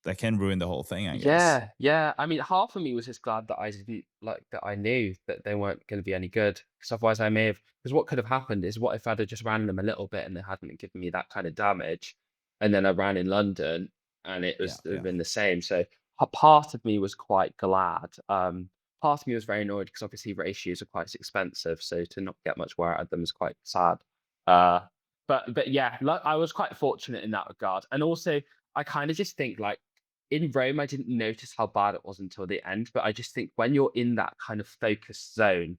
that can ruin the whole thing, I guess. Yeah, yeah. I mean, half of me was just glad that I didn't like that I knew that they weren't going to be any good. Because otherwise, I may have. Because what could have happened is, what if I'd have just ran them a little bit and they hadn't given me that kind of damage, and then I ran in London and Yeah, it would have yeah, been the same. So a part of me was quite glad. Part of me was very annoyed because obviously race shoes are quite expensive, so to not get much wear out of them is quite sad. Uh, but yeah, like, I was quite fortunate in that regard, and also I kind of just think like in Rome, I didn't notice how bad it was until the end, but I just think when you're in that kind of focused zone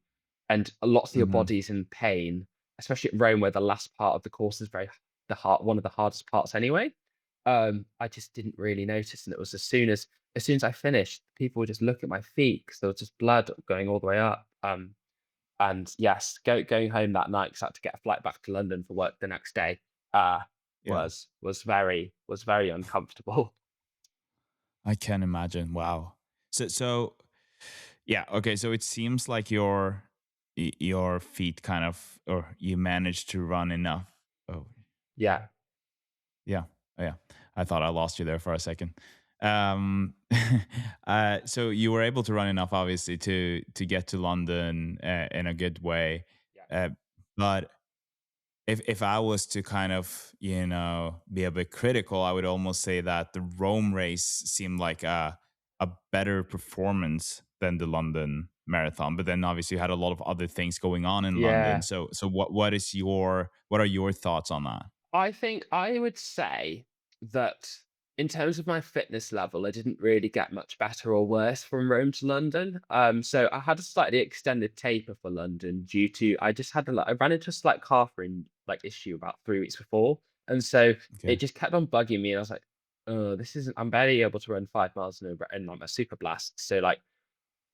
and lots of your hmm body's in pain, especially at Rome, where the last part of the course is one of the hardest parts anyway. I just didn't really notice, and it was as soon as I finished, people would just look at my feet because there was just blood going all the way up. And yes, going home that night because I had to get a flight back to London for work the next day. Uh, yeah. was very uncomfortable. I can imagine. Wow. So yeah, okay. So it seems like your feet kind of, or you managed to run enough. Oh, Yeah. yeah. Oh, yeah. I thought I lost you there for a second. So you were able to run enough, obviously, to get to London in a good way. Yeah. Uh, but if I was to kind of, be a bit critical, I would almost say that the Rome race seemed like a better performance than the London marathon. But then obviously you had a lot of other things going on in London. Yeah. So what are your thoughts on that? I think I would say that in terms of my fitness level, I didn't really get much better or worse from Rome to London. So I had a slightly extended taper for London due to I ran into a slight calf issue about 3 weeks before, and so Okay. it just kept on bugging me. And I was like, "Oh, this isn't. I'm barely able to run 5 miles in like my super blast." So like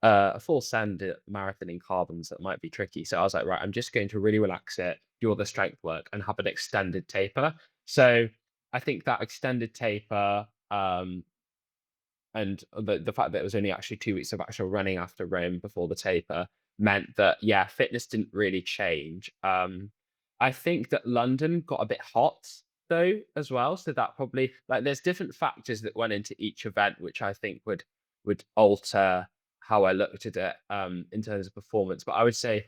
a full send marathon in carbons that might be tricky. So I was like, right, I'm just going to really relax it, do all the strength work, and have an extended taper. So I think that extended taper, and the fact that it was only actually 2 weeks of actual running after Rome before the taper meant that, yeah, fitness didn't really change. I think that London got a bit hot though as well, so that probably like there's different factors that went into each event, which I think would alter how I looked at it in terms of performance. But I would say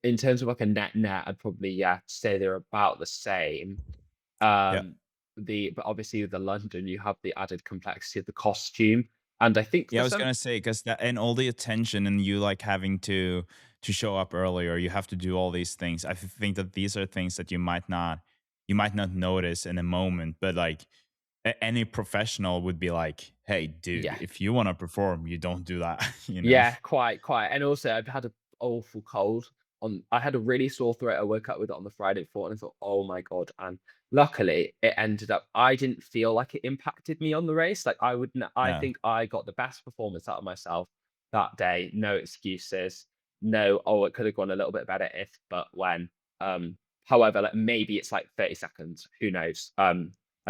in terms of like a net, I'd probably, yeah, say they're about the same. Yeah. Um, but obviously with the London, you have the added complexity of the costume. And I think Yeah, for I was some, gonna say because that and all the attention and you like having to show up earlier, you have to do all these things. I think that these are things that you might not notice in a moment, but like any professional would be like, "Hey, dude, yeah, if you want to perform, you don't do that," you know? yeah, quite. And also I've had a awful cold I had a really sore throat. I woke up with it on the Friday before and I thought, oh my God. And luckily it ended up I didn't feel like it impacted me on the race. Like I Yeah, think I got the best performance out of myself that day. No excuses. No, oh, it could have gone a little bit better if, but when. Um, however, like maybe it's like 30 seconds. Who knows? I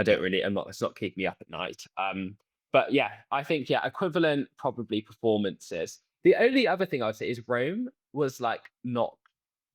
don't yeah, really, it's not keeping me up at night. But yeah, I think yeah, equivalent probably performances. The only other thing I would say is Rome was like not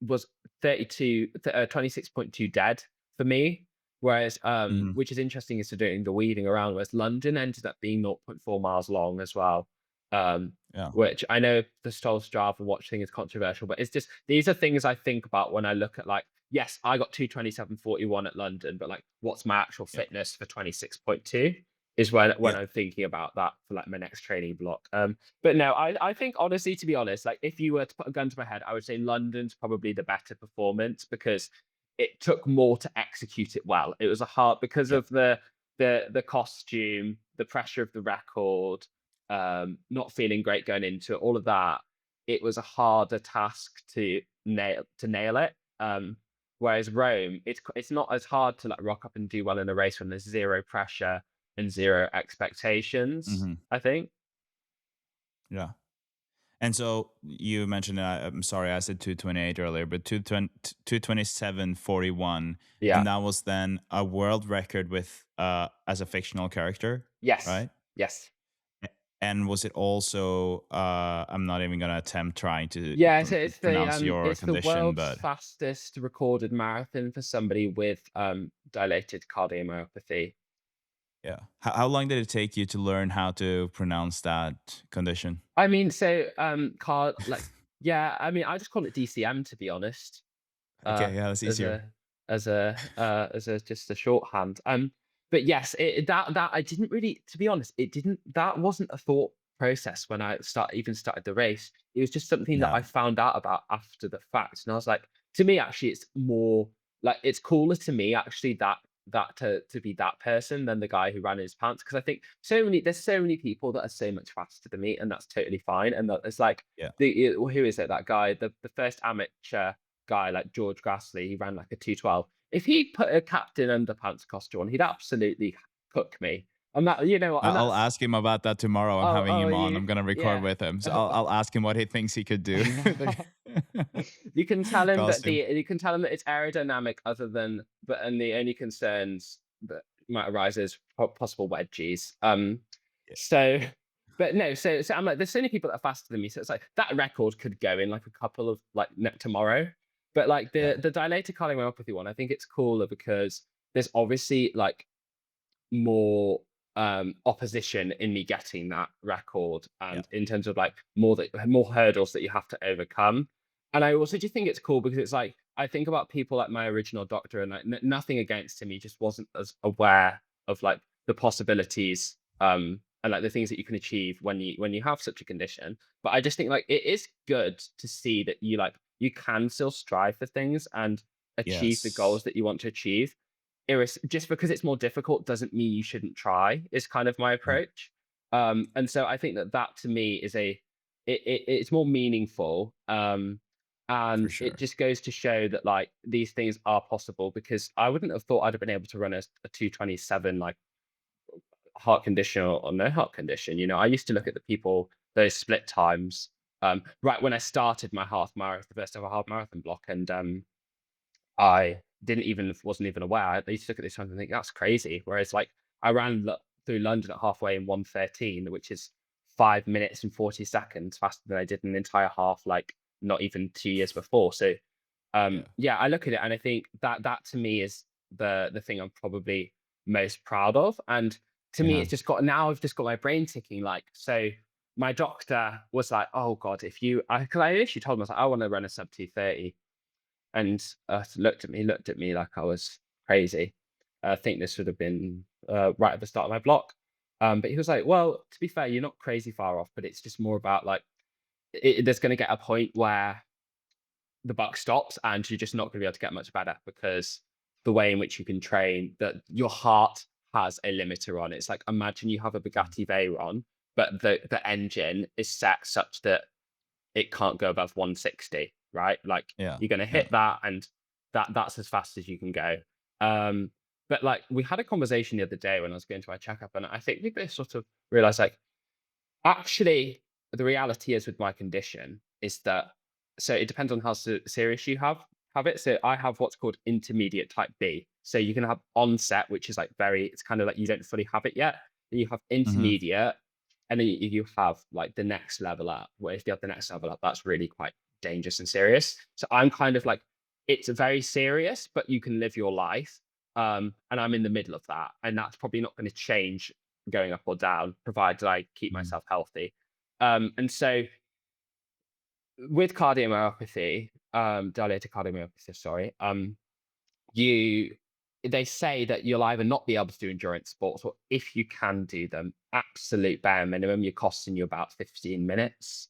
was 26.2 dead for me. Whereas mhm, which is interesting is to doing the weaving around, whereas London ended up being zero point 0.4 miles long as well. Um, yeah, which I know the Stoll Strava watch thing is controversial, but it's just these are things I think about when I look at like, yes, I got 2:27:41 at London, but like what's my actual yeah, fitness for 26.2 is when yeah, I'm thinking about that for like my next training block. But no, I think honestly, to be honest, like if you were to put a gun to my head, I would say London's probably the better performance because it took more to execute it well. It was a hard because yeah, of the costume, the pressure of the record, not feeling great going into it, all of that. It was a harder task to nail it. Whereas Rome, it's not as hard to like rock up and do well in a race when there's zero pressure and zero expectations. mhm, I think. yeah. And so you mentioned, I'm sorry, I said 228 earlier, but 227:41, Yeah. and that was then a world record with as a fictional character, Yes. right? Yes. A- And was it also I'm not even gonna attempt trying to Yeah, so pronounce your it's the condition, world's but fastest recorded marathon for somebody with dilated cardiomyopathy. yeah. How long did it take you to learn how to pronounce that condition? I mean, so car like yeah, I mean I just call it DCM to be honest. uh, Okay, yeah, that's as easier. a just a shorthand. But yes, that I didn't really, to be honest, it didn't. That wasn't a thought process when I started the race. It was just something that Yeah, I found out about after the fact, and I was like, to me, actually, it's more like it's cooler to me actually that to be that person than the guy who ran in his pants because I think there's so many people that are so much faster than me, and that's totally fine. And that it's like yeah. who is it? That guy, the first amateur guy like George Grassley, he ran like a 2:12. If he put a Captain Underpants costume on, he'd absolutely cook me. And that, and I'll that's ask him about that tomorrow. I'm oh having oh him on. you I'm gonna record yeah. with him, so I'll ask him what he thinks he could do. You can tell him that Costume. it's aerodynamic other than and the only concerns that might arise is possible wedgies. Yeah, So but no, so I'm like, there's so many people that are faster than me. So it's like that record could go in like a couple of like tomorrow. But like yeah, the dilated cardiomyopathy one, I think it's cooler because there's obviously like more opposition in me getting that record yeah, and in terms of like more hurdles that you have to overcome. And I also just think it's cool because it's like I think about people like my original doctor and like nothing against him, he just wasn't as aware of like the possibilities and like the things that you can achieve when you have such a condition. But I just think like it is good to see that you can still strive for things and achieve the goals yes, that you want to achieve just because it's more difficult doesn't mean you shouldn't try, is kind of my yeah, approach. And so I think that to me is it's more meaningful. for And it sure. just goes to show that like these things are possible because I wouldn't have thought I'd have been able to run a 2:27 like heart condition or no heart condition. I used to look at the people, those split times, right when I started my half marathon, the first ever half marathon block, and I wasn't even aware. I used to look at this time and think that's crazy. Whereas like I ran through London at halfway in 1:13, which is 5 minutes and 40 seconds faster than I did an entire half, like not even 2 years before. So Yeah, yeah, I look at it and I think that to me is the thing I'm probably most proud of. And to me, yeah, it's just got now I've just got my brain ticking. Like, so my doctor was like, oh God, because I initially told him, I was like, I want to run a sub 2:30 and looked at me like I was crazy. I think this would have been right at the start of my block. But he was like, "Well, to be fair, you're not crazy far off, but it's just more about like there's going to get a point where the buck stops and you're just not going to be able to get much better because the way in which you can train that your heart has a limiter on it. It's like imagine you have a Bugatti Veyron, but the engine is set such that it can't go above 160, right? Like Yeah. you're going to Yeah. hit that and that's as fast as you can go. Um, but like we had a conversation the other day when I was going to my checkup, and I think we both sort of realized like actually, the reality is with my condition is that so it depends on how serious you have it. So I have what's called intermediate type B. So you can have onset, which is like very, it's kind of like you don't fully have it yet. Then you have Hmm. intermediate, and then you have like the next level up. Where if you have the next level up, that's really quite dangerous and serious. So I'm kind of like, it's very serious, but you can live your life. And I'm in the middle of that, and that's probably not going to change going up or down, provided I keep Hmm. myself healthy. And so with cardiomyopathy, dilated cardiomyopathy, sorry, you they say that you'll either not be able to do endurance sports, or if you can do them, absolute bare minimum, you're costing you about 15 minutes.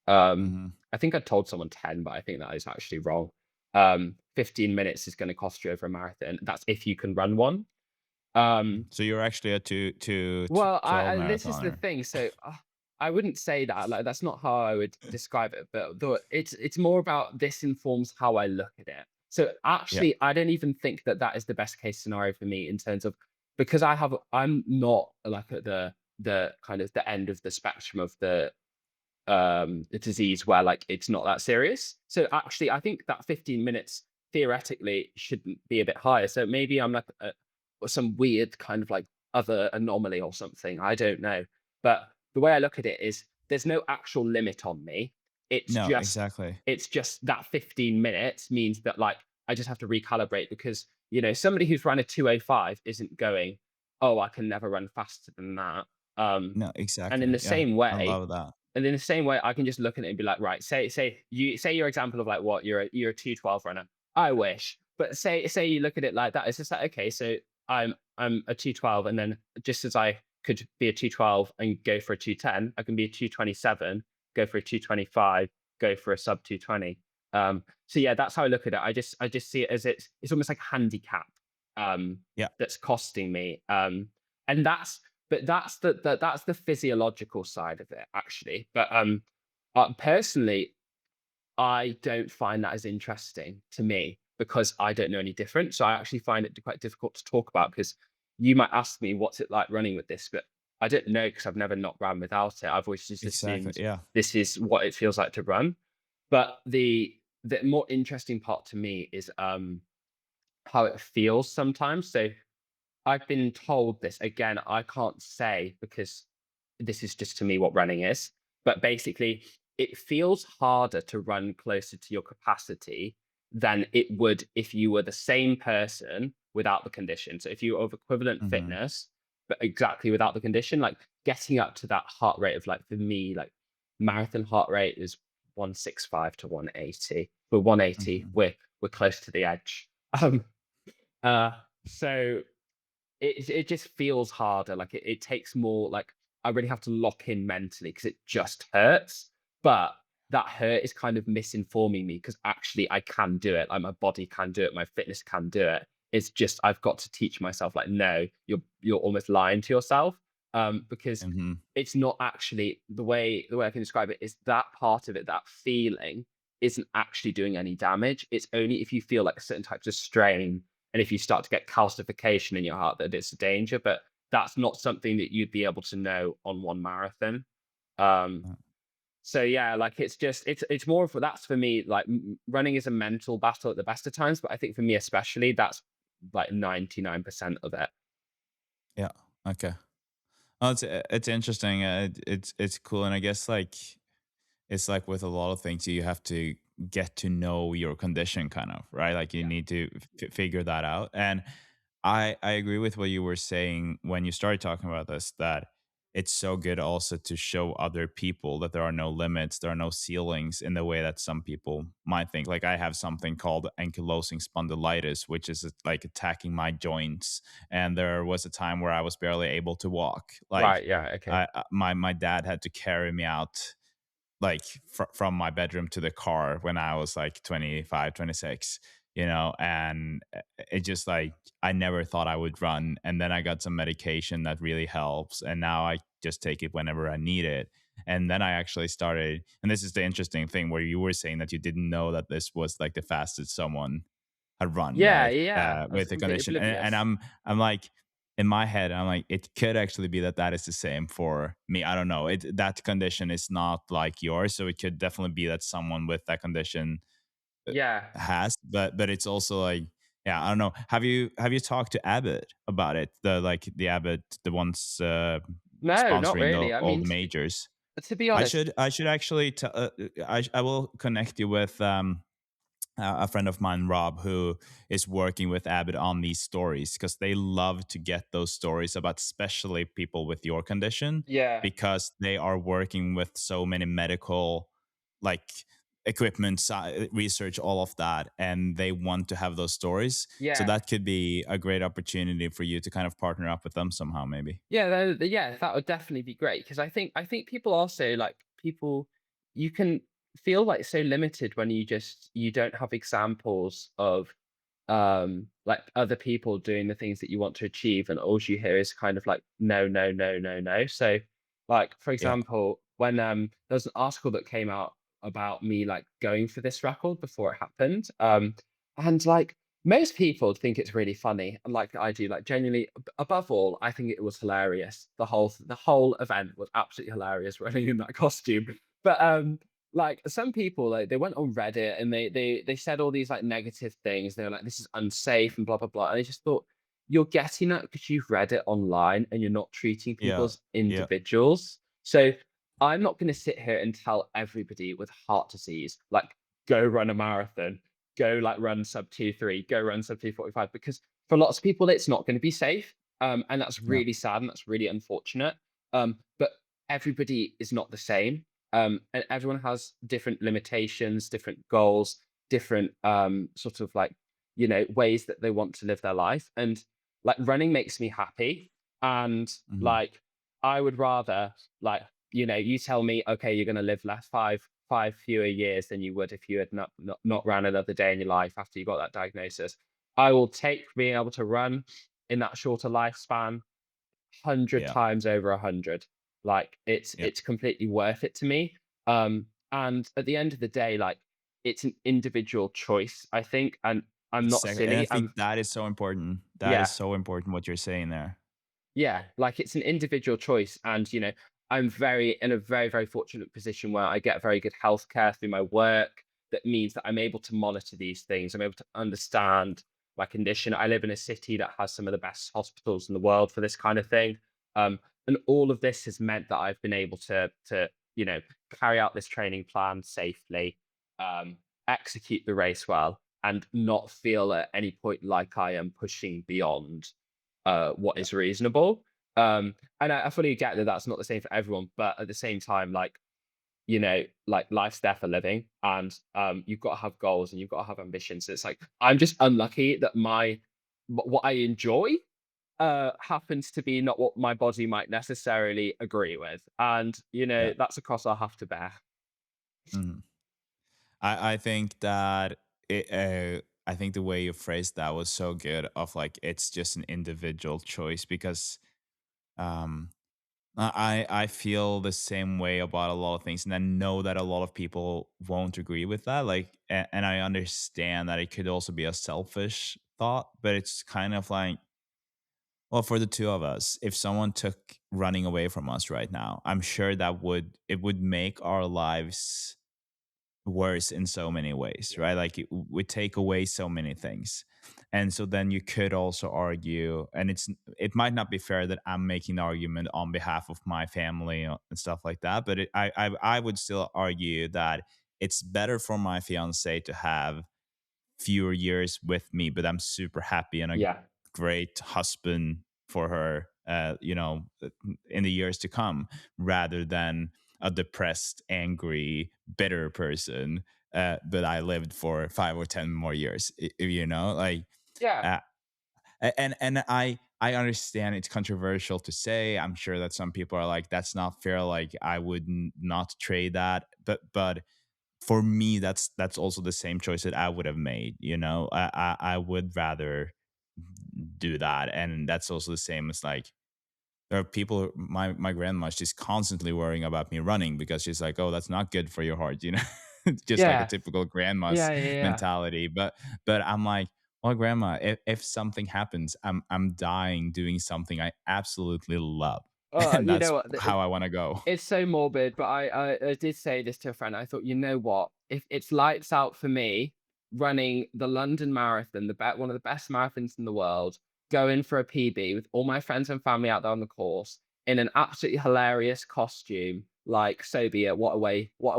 Um, Hmm. I think I told someone 10, but I think that is actually wrong. 15 minutes is going to cost you over a marathon. That's if you can run one. Um, So you're actually a two well, 12 this is the marathoner. thing. So I wouldn't say that. Like that's not how I would describe it. But it's more about this informs how I look at it. So Yeah. actually, I don't even think that that is the best case scenario for me in terms of because I'm not like at the kind of the end of the spectrum of the disease where like it's not that serious. So actually, I think that 15 minutes theoretically shouldn't be a bit higher. So maybe I'm like some weird kind of like other anomaly or something. I don't know. But the way I look at it is there's no actual limit on me. It's No, just exactly. it's just that 15 minutes means that like I just have to recalibrate because somebody who's run a 2:05 isn't going, oh, I can never run faster than that. Um, No, and in exactly. the Yeah. same I way, love that. I can just look at it and be like, right, say your example of like what you're a 2:12 runner. I wish. But say you look at it like that, it's just like, okay, so I'm a 2:12, and then just as I could be a 2:12 and go for a 2:10, I can be a 2:27, go for a 2:25, go for a sub 2:20. So yeah, that's how I look at it. I just see it as it's almost like handicap um Yeah. that's costing me. And that's the physiological side of it, actually. But personally, I don't find that as interesting to me because I don't know any different. So I actually find it quite difficult to talk about because you might ask me what's it like running with this, but I don't know because I've never not run without it. I've always just Exactly. assumed Yeah. this is what it feels like to run. But the more interesting part to me is how it feels sometimes. So I've been told this again. I can't say because this is just to me what running is. But basically, it feels harder to run closer to your capacity than it would if you were the same person without the condition. So if you were of equivalent Hmm. fitness, but exactly without the condition, like getting up to that heart rate of like for me, like marathon heart rate is 165 to 180. We're 180. Hmm. We're close to the edge. Um, uh, so it just feels harder, like, it takes more like, I really have to lock in mentally because it just hurts, but that hurt is kind of misinforming me because actually I can do it, like, my body can do it, my fitness can do it. It's just I've got to teach myself, like, "No, you're almost lying to yourself," because Hmm. it's not actually the way I can describe it is that part of it, that feeling isn't actually doing any damage. It's only if you feel like certain types of strain and if you start to get calcification in your heart that it's a danger, but that's not something that you'd be able to know on one marathon. Um, so yeah, like it's just it's more of that's for me like running is a mental battle at the best of times, but I think for me especially that's like 99% of it. Yeah. Okay. Oh, it's interesting. It's cool, and I guess like it's like with a lot of things, you have to get to know your condition, kind of, right? Like you Yeah. need to figure that out. And I agree with what you were saying when you started talking about this. That it's so good also to show other people that there are no limits, there are no ceilings in the way that some people might think. Like I have something called ankylosing spondylitis, which is like attacking my joints. And there was a time where I was barely able to walk. Like Right. Yeah. Okay. my dad had to carry me out like from my bedroom to the car when I was like 25, 26, you know, and it just like I never thought I would run. And then I got some medication that really helps. And now I just take it whenever I need it. And then I actually started, and this is the interesting thing where you were saying that you didn't know that this was like the fastest someone had run, Yeah. right? Yeah. I was With the completely condition. And oblivious. I'm like, in my head, I'm like, it could actually be that that is the same for me. I don't know. That condition is not like yours, so it could definitely be that someone with that condition uh, Yeah. has. But it's also like, yeah, I don't know. Have you talked to Abbott about it? The Abbott, the ones No, not sponsoring really. I all mean, the majors. to be honest, I should actually I will connect you with a friend of mine, Rob, who is working with Abbott on these stories because they love to get those stories about especially people with your condition yeah, because they are working with so many medical like equipment research, all of that, and they want to have those stories, so yeah, that could be a great opportunity for you to kind of partner up with them somehow maybe. yeah, yeah, that would definitely be great because I think people also like people you can feel like so limited when you don't have examples of like other people doing the things that you want to achieve and all you hear is kind of like no, no, no, no, no. So like for Yeah, example, when there was an article that came out about me like going for this record before it happened. And like most people think it's really funny, and like I do, like genuinely above all, I think it was hilarious. The whole event was absolutely hilarious running in that costume. But like some people like they went on Reddit and they said all these like negative things. They were like, this is unsafe and blah blah blah. And I just thought, you're getting that because you've read it online and you're not treating people yeah, as yeah, individuals. So I'm not going to sit here and tell everybody with heart disease, like, go run a marathon, go like run sub 2:3, go run sub 2:45, because for lots of people, it's not going to be safe. And that's yeah, really sad and that's really unfortunate. But everybody is not the same. And everyone has different limitations, different goals, different sort of like, ways that they want to live their life. And like running makes me happy. And mhm, like, I would rather like you tell me, okay, you're going to live less five fewer years than you would if you had not ran another day in your life after you got that diagnosis. I will take being able to run in that shorter lifespan 100 yeah, times over 100. Like yeah. it's completely worth it to me. And at the end of the day, like it's an individual choice, I think. And I'm not Exactly, and I silly. think that is so important. That is Yeah, so important what you're saying there. Yeah, like it's an individual choice. And, I'm very in a very, very fortunate position where I get very good healthcare through my work. That means that I'm able to monitor these things. I'm able to understand my condition. I live in a city that has some of the best hospitals in the world for this kind of thing. And all of this has meant that I've been able to, carry out this training plan safely, um, execute the race well, and not feel at any point like I am pushing beyond what Yeah, is reasonable. And I fully get that that's not the same for everyone, but at the same time, like like life's there for living, and you've got to have goals and you've got to have ambitions. So it's like I'm just unlucky that what I enjoy happens to be not what my body might necessarily agree with, and yeah. that's a cross I'll have to bear. Mhm. I think that I think the way you phrased that was so good. Of like, it's just an individual choice because um, I feel the same way about a lot of things, and I know that a lot of people won't agree with that. Like, and I understand that it could also be a selfish thought, but it's kind of like, well, for the two of us, if someone took running away from us right now, I'm sure that would make our lives worse in so many ways, Yeah. right? Like it would take away so many things. And so then you could also argue, and it might not be fair that I'm making the argument on behalf of my family and stuff like that, but I would still argue that it's better for my fiance to have fewer years with me, but I'm super happy and a Yeah. great husband, for her, in the years to come, rather than a depressed, angry, bitter person that I lived for 5 or 10 more years. Like, Yeah. uh, and I understand it's controversial to say. I'm sure that some people are like, that's not fair. Like, I would not trade that, but for me, that's also the same choice that I would have made. I would rather do that, and that's also the same as like, there are people. My grandma, she's constantly worrying about me running because she's like, oh, that's not good for your heart. Just like a Yeah. typical grandma's Yeah, yeah, yeah. mentality. But I'm like, well, grandma, if something happens, I'm dying doing something I absolutely love, and You that's know what? how I want to go. It's so morbid, but I did say this to a friend. I thought, you know what? If it's lights out for me running the London Marathon, one of the best marathons in the world, going for a PB with all my friends and family out there on the course in an absolutely hilarious costume, like so be it. What a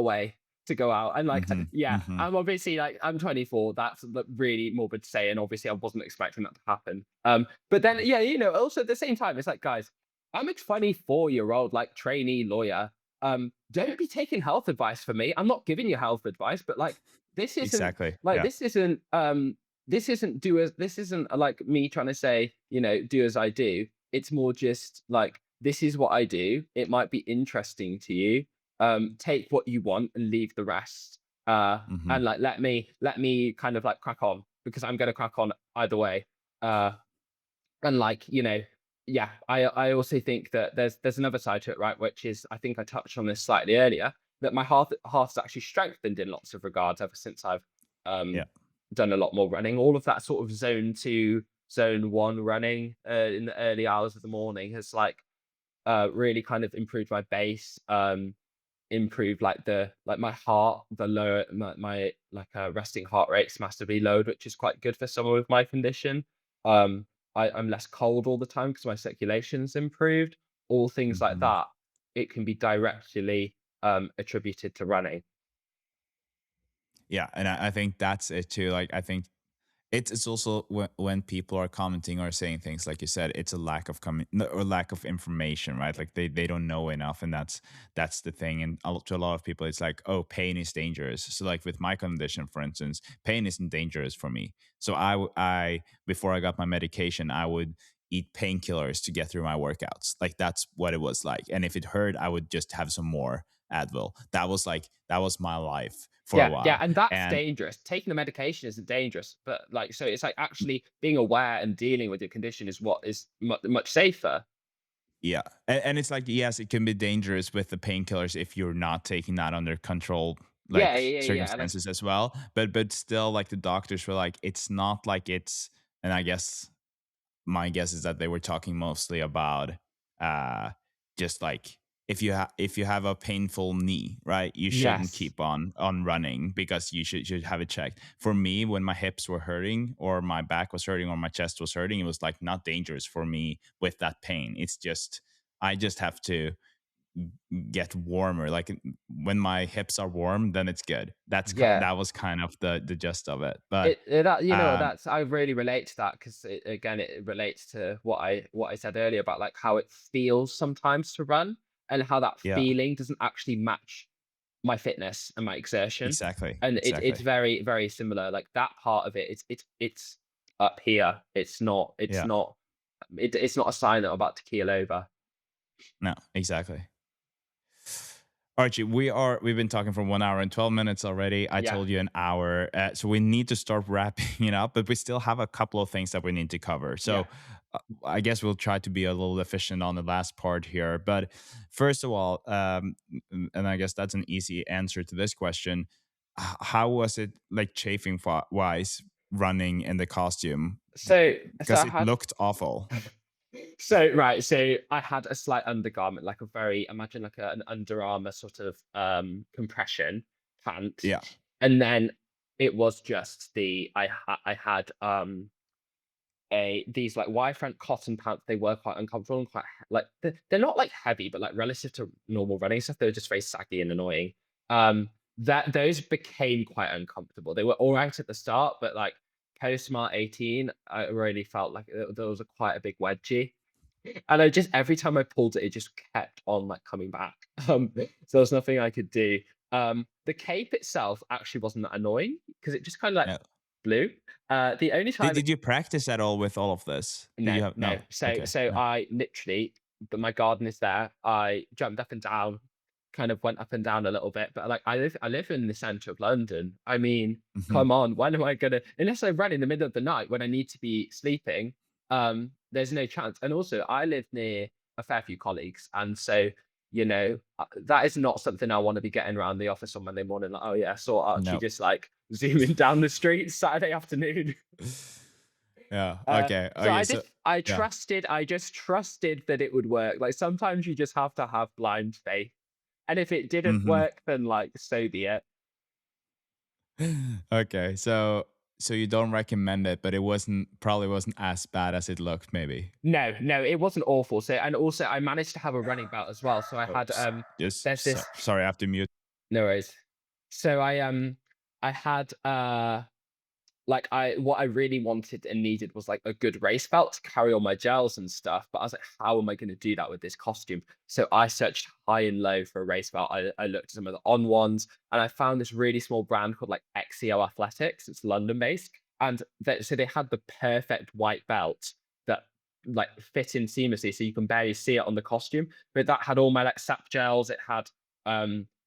way to go out. And like, Hmm. yeah, Hmm. I'm obviously like I'm 24. That's really morbid to say, and obviously I wasn't expecting that to happen. But then yeah, also at the same time, it's like, guys, I'm a 24-year-old like trainee lawyer. Don't be taking health advice from me. I'm not giving you health advice, but like this isn't Exactly. like Yeah. this isn't like me trying to say, do as I do. It's more just like this is what I do. It might be interesting to you. Take what you want and leave the rest. And Hmm. like let me kind of like crack on because I'm gonna crack on either way. Uh and like, yeah, I also think that there's another side to it, right? Which is I think I touched on this slightly earlier, that my heart's actually strengthened in lots of regards ever since I've Yeah. um done a lot more running. All of that sort of zone 2, zone 1 running in the early hours of the morning has like really kind of improved my base, improved like my heart, the lower my like resting heart rate's massively lowered, which is quite good for someone with my condition. Um, I'm less cold all the time because my circulation's improved. All things like Hmm. that, it can be directly attributed to running. Yeah, and I think that's it too. Like, I think it's also when people are commenting or saying things like you said, it's a lack of or lack of information, right? Like, they don't know enough, and that's the thing. And to a lot of people, it's like, oh, pain is dangerous. So like with my condition, for instance, pain isn't dangerous for me. So I before I got my medication, I would eat painkillers to get through my workouts. Like, that's what it was like. And if it hurt, I would just have some more Advil. That was my life for a Yeah, yeah, while. and that's And dangerous. Taking the medication isn't dangerous, but like, so it's like actually being aware and dealing with your condition is what is much safer. yeah, and it's like, yes, it can be dangerous with the painkillers if you're not taking that under control, Yeah, like yeah, yeah, like circumstances as well. But still, like, the doctors were like, it's not like it's, and I guess my guess is that they were talking mostly about uh just like, if you have a painful knee, right, you shouldn't yes, keep on running because you should have it checked. For me, when my hips were hurting or my back was hurting or my chest was hurting, it was like not dangerous for me with that pain. It's just, I just have to get warmer. Like, when my hips are warm, then it's good. yeah. That was kind of the gist of it. But That um that's I really relate to that because again it relates to what I said earlier about like how it feels sometimes to run and how that yeah, feeling doesn't actually match my fitness and my exertion, exactly, and it's exactly. very very similar. Like that part of it, it's up here. Yeah. It's not a sign that I'm about to keel over. No, exactly. Archie, we've been talking for 1 hour and 12 minutes already. I Yeah, told you an hour, so we need to start wrapping it up. But we still have a couple of things that we need to cover. yeah. So I guess we'll try to be a little efficient on the last part here. But first of all, and I guess that's an easy answer to this question. How was it, like, chafing wise, running in the costume? So Because I it had looked awful. So right, so I had a slight undergarment, like a very imagine like an Under Armour sort of compression pant, Yeah. and then it was just I had a these like Y front cotton pants. They were quite uncomfortable and quite like they're not like heavy, but like relative to normal running stuff, they were just very saggy and annoying. That those became quite uncomfortable. They were all right at the start, but like post Smart 18, I really felt like there was quite a big wedgie. And I just every time I pulled it, it just kept on like coming back. So there's nothing I could do. The cape itself actually wasn't that annoying because it just kind of like Yeah. blew. The only Did time did you practice at all with all of this? Did no, you have no. no? So Okay. so No. I literally my garden is there. I jumped up and down, kind of went up and down a little bit, but like I live in the center of London. I mean, Mhm. come on, when am I gonna unless I run in the middle of the night when I need to be sleeping, there's no chance. And also I live near a fair few colleagues, and so that is not something I want to be getting around the office on Monday morning. Like, oh yeah, I saw Archie No. just like zooming down the street Saturday afternoon. Yeah. Uh, Okay. so Okay. So yeah. I just trusted that it would work. Like sometimes you just have to have blind faith. And if it didn't Mhm. work, then like so be it. Okay. So you don't recommend it, but it probably wasn't as bad as it looked, maybe. No, no, it wasn't awful. So and also I managed to have a running belt as well. So I had Oops. Just there's this sorry, I have to mute. no worries. So I had like what I really wanted and needed was like a good race belt to carry all my gels and stuff. But I was like, how am I going to do that with this costume? So I searched high and low for a race belt. I looked at some of the on ones and I found this really small brand called like XEO Athletics. It's London based. And so they had the perfect white belt that like fit in seamlessly. So you can barely see it on the costume. But that had all my like sap gels. It had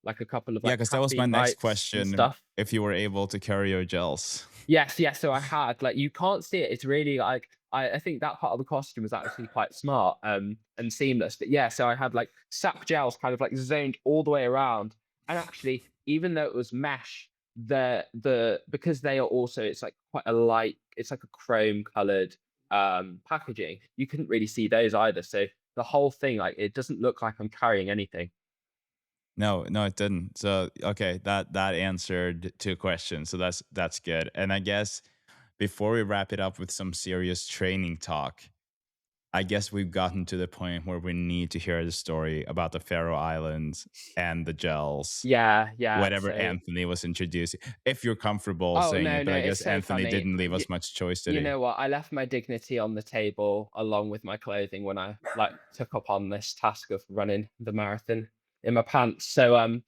like a couple of Yeah, like because that was my caffeine next bites and question. stuff. If you were able to carry your gels. Yes, yes, so I had, like, you can't see it, it's really, like I think that part of the costume was actually quite smart, and seamless, but yeah, so I had, like, sap gels kind of, like, zoned all the way around, and actually, even though it was mesh, the because they are also it's, like, quite a light it's, like, a chrome colored, packaging, you couldn't really see those either, so the whole thing, like, it doesn't look like I'm carrying anything. No, no, it didn't. So okay, that answered two questions. So that's good. And I guess before we wrap it up with some serious training talk, I guess we've gotten to the point where we need to hear the story about the Faroe Islands and the gels. Yeah, yeah, Whatever so Anthony was introducing, if you're comfortable oh, saying no, it, but no, I it's guess so Anthony funny. didn't leave us much choice, did You he? know what? I left my dignity on the table along with my clothing when I like took up on this task of running the marathon in my pants. So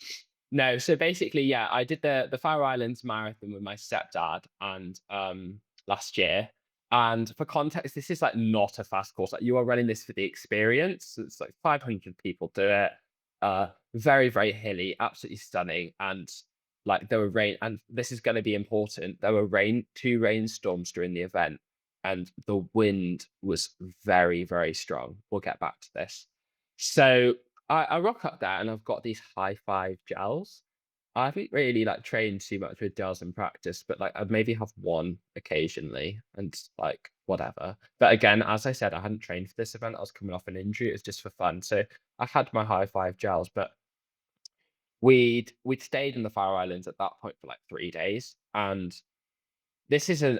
no, so basically, yeah, I did the Faroe Islands marathon with my stepdad and last year. And for context, this is like not a fast course. Like you are running this for the experience. It's like 500 people do it. Very, very hilly, absolutely stunning. And like there were rain, and this is going to be important. There were two rainstorms during the event, and the wind was very, very strong. We'll get back to this. So I rock up there and I've got these high five gels. I haven't really like trained too much with gels in practice, but like I'd maybe have one occasionally and like whatever. But again, as I said, I hadn't trained for this event. I was coming off an injury. It was just for fun. So I had my high five gels, but we'd stayed in the Faroe Islands at that point for like 3 days. And this is a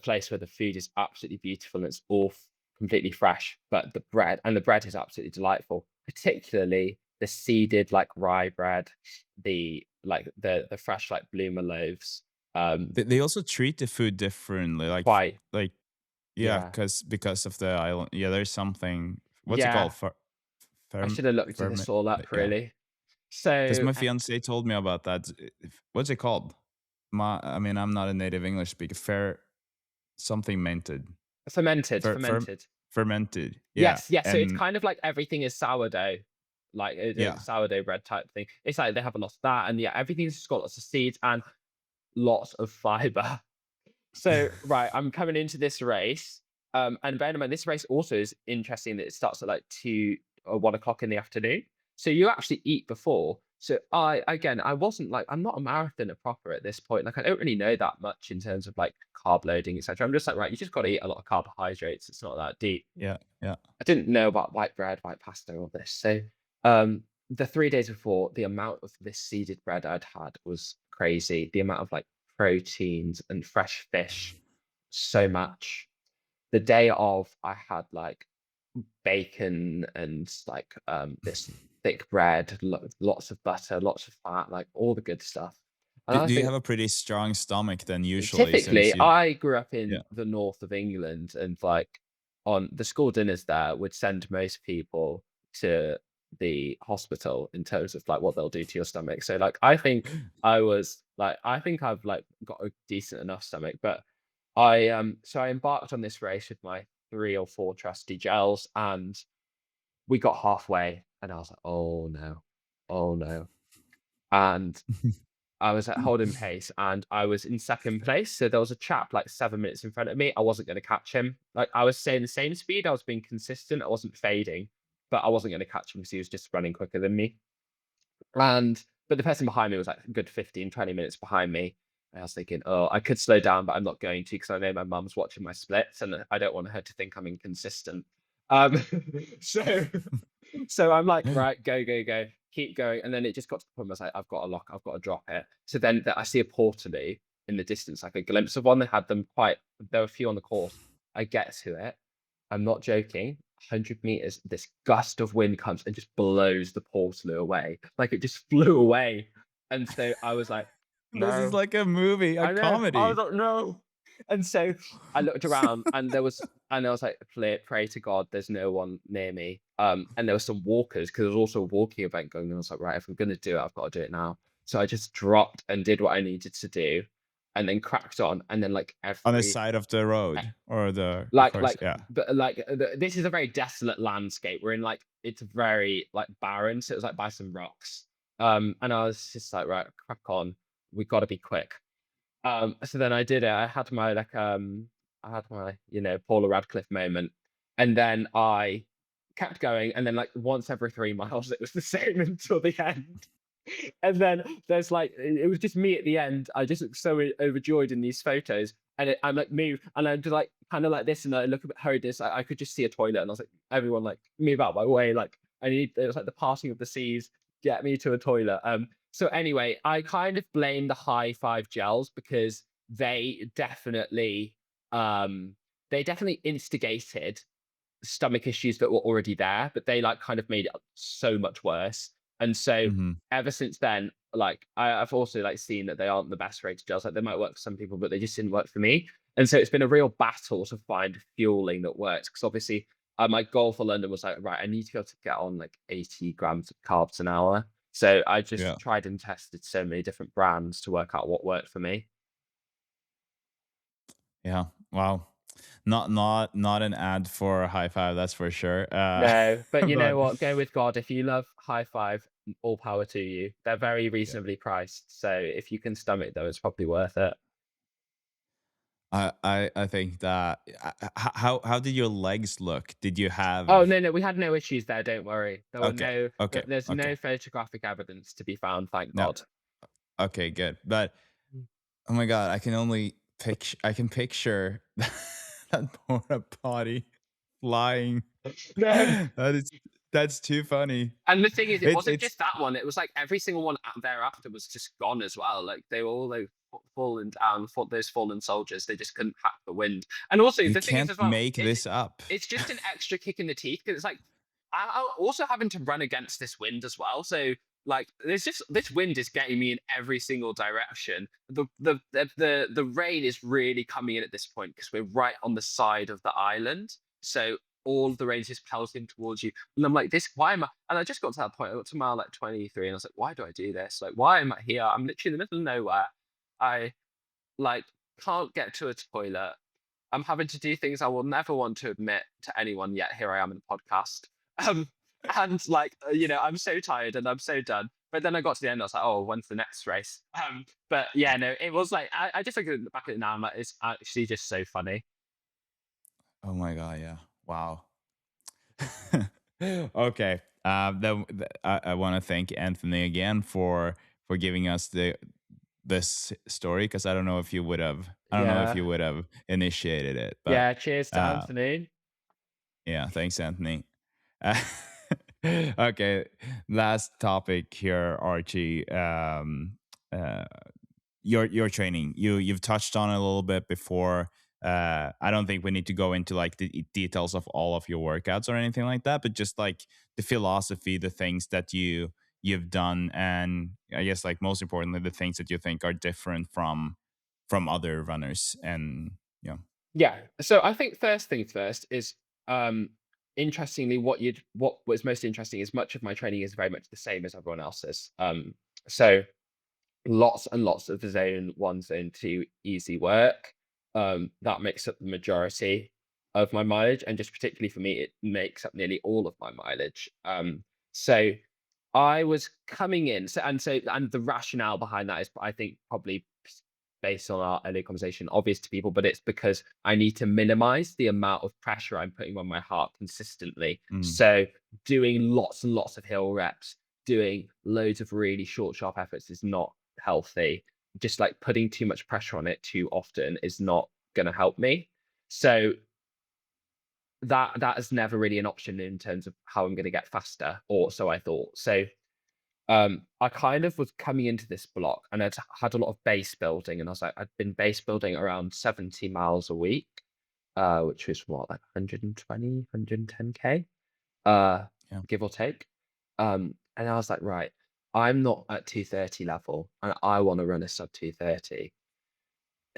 place where the food is absolutely beautiful and it's all completely fresh, but the bread is absolutely delightful, particularly the seeded like rye bread, the fresh like bloomer loaves. They also treat the food differently, Quite, like yeah, yeah, because of the island. Yeah, there's something. What's it called? yeah. I Ferm, should have looked this ferment. all up Yeah, really. because So my fiance told me about that. What's it called? I mean, I'm not a native English speaker. Something mented. fermented, Fer, fer, fermented. fermented. Yeah, Yes, yes. So it's and kind of like everything is sourdough, like yeah. sourdough bread type thing. It's like they have a lot of that, and yeah, everything's just got lots of seeds and lots of fiber. So right, I'm coming into this race, and bear in mind this race also is interesting that it starts at like 2 or 1 o'clock in the afternoon. So you actually eat before. So I wasn't like I'm not a marathoner proper at this point. Like I don't really know that much in terms of like carb loading, etc. I'm just like right, you just got to eat a lot of carbohydrates. It's not that deep. Yeah, yeah. I didn't know about white bread, white pasta, all this. So the 3 days before, the amount of this seeded bread I'd had was crazy. The amount of like proteins and fresh fish, so much. The day of, I had like bacon and like this thick bread, lots of butter, lots of fat, like all the good stuff. And I Do you think have a pretty strong stomach then usually typically since you I grew up in yeah. the north of England and like on the school dinners there would send most people to the hospital in terms of like what they'll do to your stomach. So like I think I've like got a decent enough stomach, but I embarked on this race with my 3 or 4 trusty gels, and we got halfway and I was like, oh no, oh no. And I was at holding pace and I was in second place. So there was a chap like 7 minutes in front of me. I wasn't going to catch him. Like I was staying the same speed. I was being consistent. I wasn't fading, but I wasn't going to catch him because he was just running quicker than me. But the person behind me was like a good 15, 20 minutes behind me. And I was thinking, oh, I could slow down, but I'm not going to because I know my mum's watching my splits and I don't want her to think I'm inconsistent. Um, so so I'm like, right, go, go, go, keep going. And then it just got to the point where I was like, I've got to lock, I've got to drop it. So then I see a portally in the distance, like a glimpse of one. They had them quite, there were a few on the course. I get to it. I'm not joking. 100 meters, this gust of wind comes and just blows the portal away. Like it just flew away. And so I was like, This is no, like a movie, a I know. I was comedy. like, no. And so I looked around and I was like, pray to God there's no one near me. And there were some walkers because there was also a walking event going on. I was like, right, if I'm gonna do it, I've got to do it now. So I just dropped and did what I needed to do and then cracked on. And then like On the every side of the eh, road or the like course, like yeah. but like this is a very desolate landscape. We're in like it's very like barren, so it was like by some rocks. And I was just like, right, crack on. We gotta be quick. So then I did it. I had my, Paula Radcliffe moment. And then I kept going. And then like once every 3 miles, it was the same until the end. And then there's like it was just me at the end. I just looked so overjoyed in these photos. And I'm like move and I do like kind of like this and I look a bit hurried this. I could just see a toilet and I was like, everyone like move out my way. Like I need it was like the passing of the seas, get me to a toilet. So anyway, I kind of blame the high five gels because um they definitely instigated stomach issues that were already there, but they like kind of made it so much worse. And so Hmm. ever since then, like I've also like seen that they aren't the best rated gels. Like they might work for some people, but they just didn't work for me. And so it's been a real battle to find fueling that works. Because obviously, my goal for London was like, right, I need to be able to get on like 80 grams of carbs an hour. So I Yeah. just tried and tested so many different brands to work out what worked for me. Yeah. Wow. Not an ad for high five, that's for sure. No, but you know But what? Go with God. If you love high five, all power to you. They're very yeah. reasonably priced. So if you can stomach those, it's probably worth it. I think that how did your legs look? Did you Oh have no, no, we had no issues there. Don't worry. okay, okay, There's okay. no photographic evidence to be found. Thank No, God. okay, good. But oh my god, I can picture that porta potty flying. No. That is that's too funny. And the thing is, it wasn't It's just that one. It was like every single one thereafter was just gone as well. Like they were all like fallen down, those fallen soldiers. They just couldn't hack the wind. And also you the thing is can't as well, make this up. it's just an extra kick in the teeth because it's like I'm also having to run against this wind as well. So like there's just this wind is getting me in every single direction. The rain is really coming in at this point because we're right on the side of the island. So all of the rain is just pelting towards you. And I'm like, this, why am I? And I just got to that point. I got to mile like 23 and I was like, why do I do this? Like, why am I here? I'm literally in the middle of nowhere. I like can't get to a toilet. I'm having to do things I will never want to admit to anyone, yet here I am in a podcast. Um, and like, I'm so tired and I'm so done. But then I got to the end, I was like, oh, when's the next race? But yeah, no, it was like, I just look back at it now, I'm like, it's actually just so funny. Oh my god, yeah. Wow. Okay. I want to thank Anthony again for giving us this story because I don't know if Yeah. you would have initiated it, but Yeah. Cheers to uh, Anthony. yeah, thanks, Anthony. Uh, okay, last topic here, Archie. Uh, your training. You've touched on it a little bit before. I don't think we need to go into like the details of all of your workouts or anything like that, but just like the philosophy, the things that you've done, and I guess like most importantly, the things that you think are different from other runners, and yeah, Yeah. So I think first things first is um, interestingly, what was most interesting is much of my training is very much the same as everyone else's. So lots and lots of zone one, zone two, easy work. That makes up the majority of my mileage, and just particularly for me, it makes up nearly all of my mileage. So I was coming in, and the rationale behind that is, I think, probably based on our earlier conversation, obvious to people, but it's because I need to minimize the amount of pressure I'm putting on my heart consistently. Mm, So doing lots and lots of hill reps, doing loads of really short, sharp efforts is not healthy. Just like putting too much pressure on it too often is not going to help me. So that is never really an option in terms of how I'm going to get faster, or so I thought. So I kind of was coming into this block, and I'd had a lot of base building, and I was like, I'd been base building around 70 miles a week, which was what, like 120, 110K, yeah. give or take. And I was like, right, I'm not at 230 level, and I want to run a sub 230.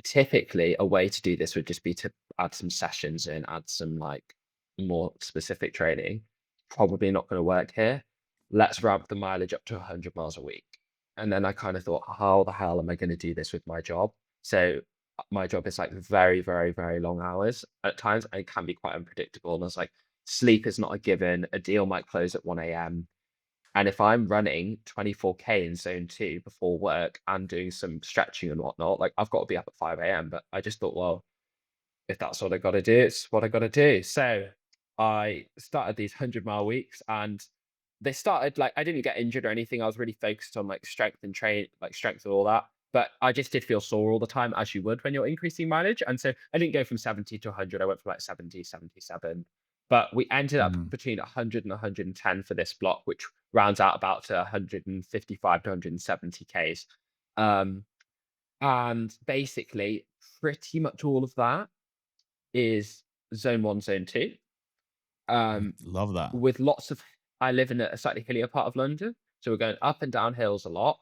Typically, a way to do this would just be to add some sessions in, add some like more specific training. Probably not going to work here. Let's ramp the mileage up to 100 miles a week. And then I kind of thought, how the hell am I going to do this with my job? So my job is like very, very, very long hours at times, and it can be quite unpredictable. And I was like, sleep is not a given. A deal might close at 1 a.m. And if I'm running 24K in zone two before work and doing some stretching and whatnot, like I've got to be up at 5 a.m. But I just thought, well, if that's what I got to do, it's what I got to do. So I started these 100-mile weeks, and they started like, I didn't get injured or anything. I was really focused on like strength and like strength and all that. But I just did feel sore all the time, as you would when you're increasing mileage. And so I didn't go from 70 to 100. I went from like 70, 77. But we ended up Hmm. between 100 and 110 for this block, which rounds out about to 155 to 170 Ks. Um, and basically, pretty much all of that is zone one, zone two. I Um, love that. with lots of, I live in a slightly hillier part of London, so we're going up and down hills a lot.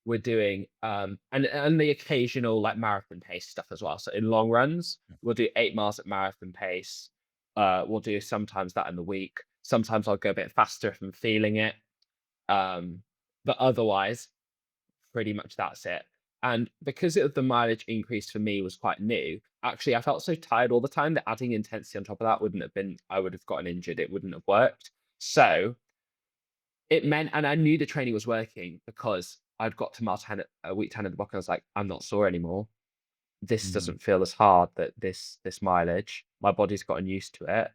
We're doing and the occasional like marathon pace stuff as well. So in long runs, we'll do 8 miles at marathon pace. We'll do sometimes that in the week. Sometimes I'll go a bit faster if I'm feeling it. Um, but otherwise, pretty much that's it. And because the mileage increase for me was quite new, actually, I felt so tired all the time that adding intensity on top of that wouldn't have been, I would have gotten injured. It wouldn't have worked. So it meant, and I knew the training was working because I'd got to mile 10, week 10 of the block, and I was like, I'm not sore anymore. This Hmm. doesn't feel as hard, that this mileage. My body's gotten used to it.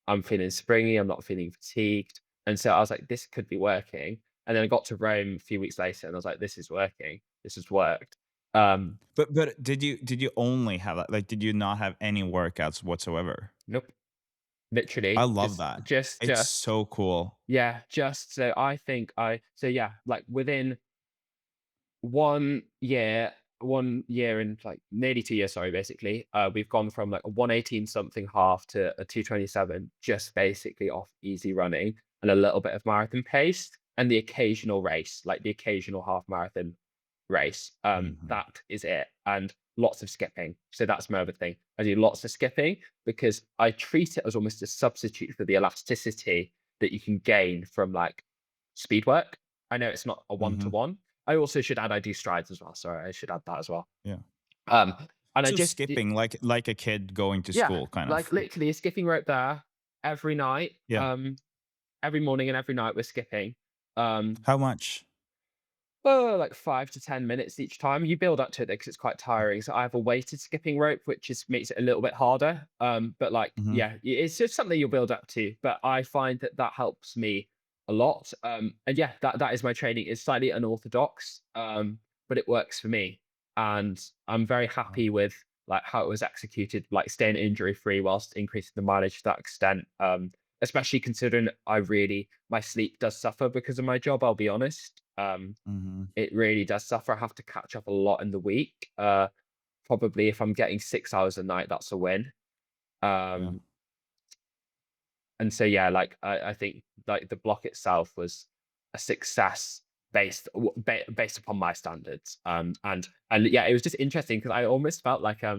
I'm feeling springy. I'm not feeling fatigued. And so I was like, this could be working. And then I got to Rome a few weeks later, and I was like, this is working. This has worked. Um, But did you only have that? Like, did you not have any workouts whatsoever? nope, I literally, love that. It's just, so cool. yeah, just so I think so yeah, like within 1 year, 1 year and like nearly 2 years, sorry, basically, we've gone from like a 118 something half to a 227, just basically off easy running and a little bit of marathon pace and the occasional race, like the occasional half marathon race. Hmm. That is it. And lots of skipping. So that's my other thing. I do lots of skipping because I treat it as almost a substitute for the elasticity that you can gain from like speed work. I know it's not a one to Hmm. one. I also should add I do strides as well. Sorry, I should add that as well. Yeah. Um, and I So just skipping like a kid going to yeah, school, kind like of. literally a skipping rope there every night. Yeah. Every morning and every night we're skipping. Um, How much? like 5 to 10 minutes each time. You build up to it because it's quite tiring. So I have a weighted skipping rope, which is makes it a little bit harder. But like, Hmm. yeah, it's just something you'll build up to. But I find that helps me a lot. And yeah, that is my training. It's slightly unorthodox, but it works for me, and I'm very happy with like how it was executed, like staying injury free whilst increasing the mileage to that extent. Especially considering my sleep does suffer because of my job. I'll be honest. Hmm. It really does suffer. I have to catch up a lot in the week. Probably if I'm getting 6 hours a night, that's a win. Yeah. Um, and so yeah, like I think like the block itself was a success based upon my standards. And yeah, it was just interesting because I almost felt like I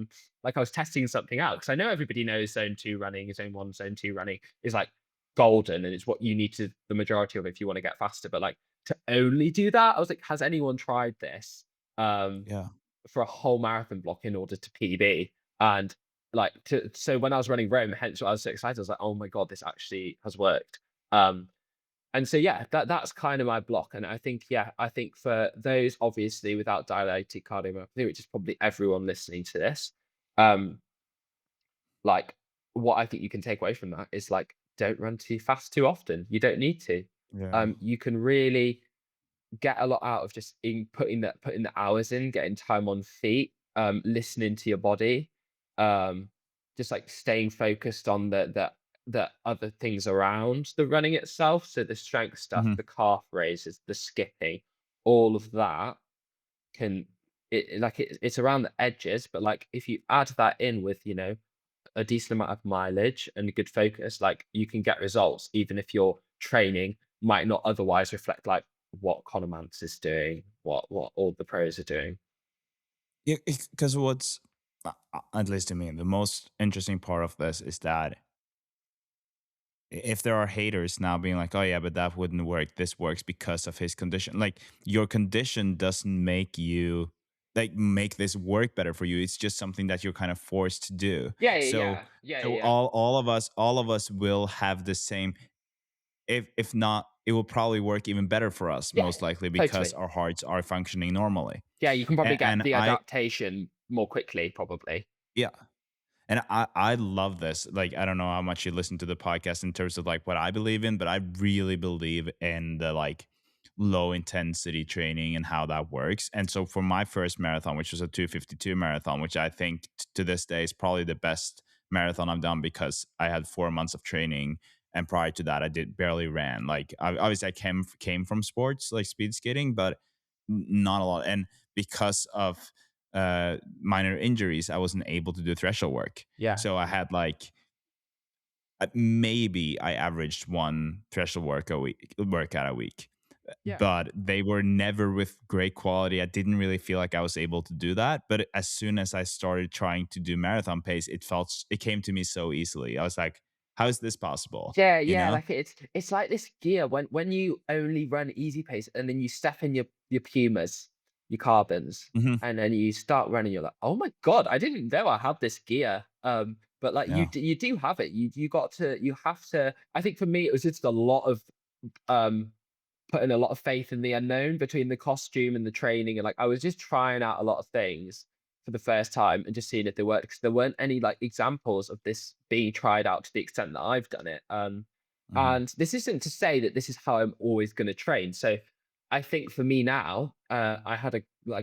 was testing something out because I know everybody knows zone two running, zone one, zone two running is like golden and it's what you need to the majority of if you want to get faster. But like to only do that, I was like, has anyone tried this um Yeah. for a whole marathon block in order to PB? And like so when I was running Rome, hence why I was so excited, I was like, oh my god, this actually has worked. Um and so yeah, that's kind of my block. And I think, yeah, I think for those obviously without dilated cardiomyopathy, which is probably everyone listening to this, um, like what I think you can take away from that is like don't run too fast too often. You don't need to. Yeah. You can really get a lot out of just in putting the hours in, getting time on feet, listening to your body, um, just like staying focused on the other things around the running itself. So the strength stuff, Mhm. the calf raises, the skipping, all of that can it's around the edges, but like if you add that in with, a decent amount of mileage and a good focus, like you can get results, even if your training might not otherwise reflect like what Conor Mantz is doing, what all the pros are doing. Yeah, because what's at least to me the most interesting part of this is that if there are haters now being like, oh yeah, but that wouldn't work. This works because of his condition. Like your condition doesn't make you like make this work better for you. It's just something that you're kind of forced to do. Yeah, yeah, So yeah, yeah, so yeah, all of us will have the same. If not, it will probably work even better for us, yeah, most likely because totally. our hearts are functioning normally. Yeah, you can probably And, get and the I adaptation more quickly, probably. yeah, and I love this. Like, I don't know how much you listen to the podcast in terms of like what I believe in, but I really believe in the like low intensity training and how that works. And so for my first marathon, which was a 2:52 marathon, which I think to this day is probably the best marathon I've done because I had 4 months of training. And prior to that, I did barely ran. Like, obviously, I came from sports like speed skating, but not a lot. And because of minor injuries, I wasn't able to do threshold work. Yeah, So I had like maybe I averaged one threshold workout a week, yeah. but they were never with great quality. I didn't really feel like I was able to do that. But as soon as I started trying to do marathon pace, it came to me so easily. I was like, how is this possible? Yeah, You yeah, know? like it's like this gear when you only run easy pace and then you step in your Pumas, your carbons, Hmm. and then you start running, you're like, oh my god, I didn't know I had this gear. But like Yeah. you do have it. You have to. I think for me it was just a lot of um putting a lot of faith in the unknown between the costume and the training, and like I was just trying out a lot of things for the first time and just seeing if they worked because there weren't any like examples of this being tried out to the extent that I've done it. Hmm. And this isn't to say that this is how I'm always going to train. So I think for me now,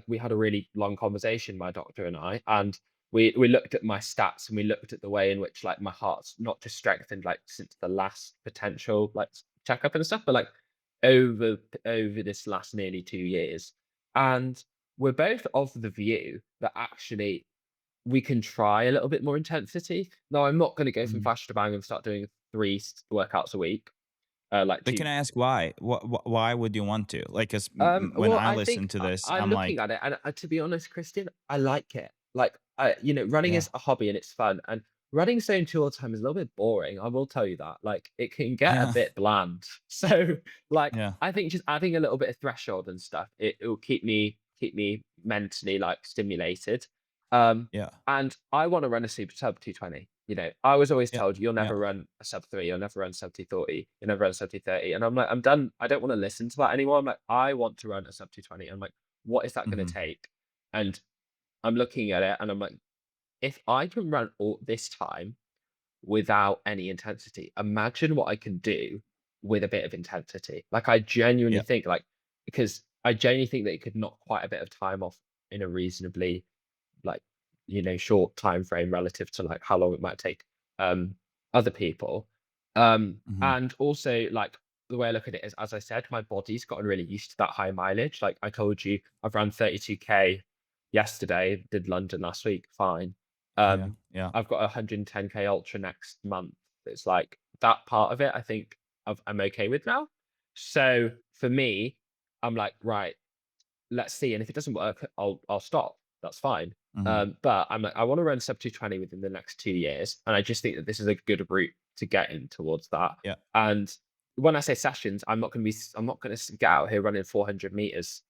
we had a really long conversation, my doctor and I, and we looked at my stats and we looked at the way in which like my heart's not just strengthened like since the last potential like checkup and stuff, but like over this last nearly 2 years. And we're both of the view that actually we can try a little bit more intensity. Now, I'm not going to go from Hmm. flash to bang and start doing workouts a week, like But two. can I ask why? Why would you want to? Like, because when Well, I I listen think to this, I'm I'm looking like, at it, and to be honest, Christian, I like it. Like, running yeah, is a hobby and it's fun, and running stone two all the time is a little bit boring. I will tell you that. Like, it can get a yeah, bit bland. So, like, yeah, I think just adding a little bit of threshold and stuff, it will keep me mentally like stimulated. yeah, And I want to run a super sub 220. I was always yeah, told you'll yeah. never run a sub three, you'll never run sub 230, you'll never run sub 230. And I'm like, I'm done. I don't want to listen to that anymore. I'm like, I want to run a sub 220. I'm like, what is that going to Hmm. take? And I'm looking at it and I'm like, if I can run all this time without any intensity, imagine what I can do with a bit of intensity. Like I genuinely Yeah. think because I genuinely think that it could knock quite a bit of time off in a reasonably like short time frame relative to like how long it might take um other people. Hmm. And also like the way I look at it is, as I said, my body's gotten really used to that high mileage. Like I told you, I've run 32K yesterday, did London last week, fine. Yeah. um Yeah. I've got a 110K ultra next month. It's like that part of it I think I'm okay with now. So for me, I'm like, right, let's see. And if it doesn't work, I'll stop. That's fine. Hmm. But I'm like, I want to run sub 220 within the next 2 years. And I just think that this is a good route to get in towards that. Yeah. And when I say sessions, I'm not going to get out here running 400 meters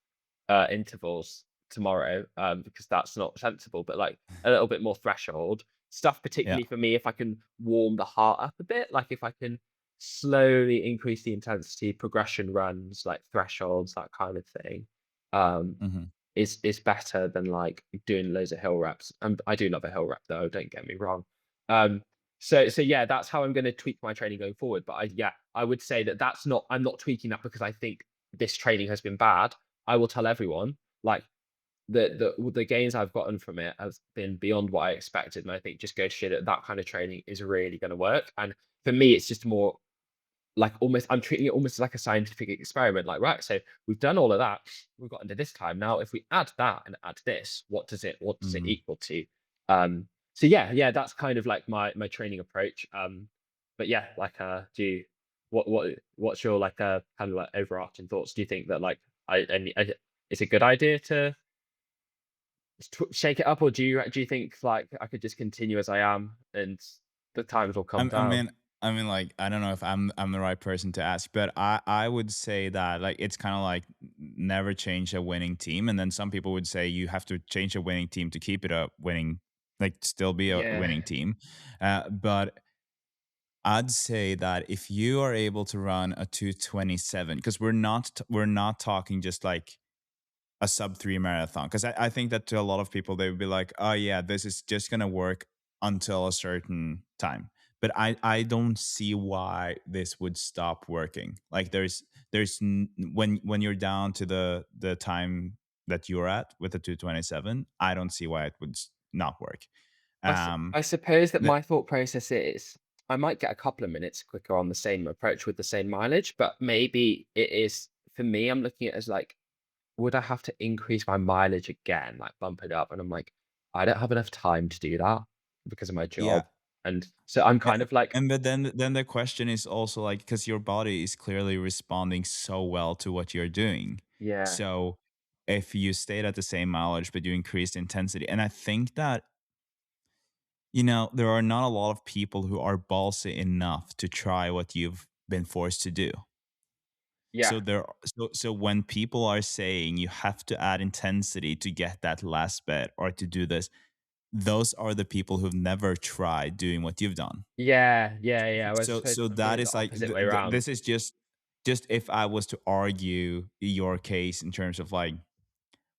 intervals tomorrow, because that's not sensible, but like a little bit more threshold stuff, Yeah. particularly for me, if I can warm the heart up a bit, like if I can slowly increase the intensity, progression runs, like thresholds, that kind of thing, um, Hmm. is better than like doing loads of hill reps. And I do love a hill rep though, don't get me wrong. Um, so yeah, that's how I'm going to tweak my training going forward. But I would say that I'm not tweaking that because I think this training has been bad. I will tell everyone, like, the gains I've gotten from it has been beyond what I expected, and I think just go shit at that kind of training is really gonna work, and for me, it's just more like almost I'm treating it almost like a scientific experiment, like, right, so we've done all of that, we've gotten to this time, now if we add that and add this, what does it Hmm. equal to? So yeah, that's kind of like my training approach, but yeah, like, do you what's your, like, kind of, like, overarching thoughts? Do you think that, like, I it's a good idea to shake it up, or do you think, like, I could just continue as I am and the times will come I down? mean, like, I don't know if I'm the right person to ask, but I would say that, like, it's kind of like never change a winning team, and then some people would say you have to change a winning team to keep it a winning, like, still be a Yeah. winning team. But I'd say that if you are able to run a 227, because we're not talking just like a sub 3 marathon, because I think that to a lot of people they would be like, oh yeah, this is just gonna work until a certain time, but I don't see why this would stop working. Like when you're down to the time that you're at with the 227, I don't see why it would not work. um I suppose that the, my thought process is I might get a couple of minutes quicker on the same approach with the same mileage, but maybe it is for me, I'm looking at it as like, would I have to increase my mileage again, like bump it up? And I'm like, I don't have enough time to do that because of my yeah. job. And so I'm A- kind of like, And but then the question is also like, because your body is clearly responding so well to what you're doing. yeah, So if you stayed at the same mileage but you increased intensity, and I think that there are not a lot of people who are ballsy enough to try what you've been forced to do. yeah. So so when people are saying you have to add intensity to get that last bit or to do this, those are the people who've never tried doing what you've done. Yeah. I was supposed So I'm thinking that it's the is like opposite way around. this is just if I was to argue your case in terms of like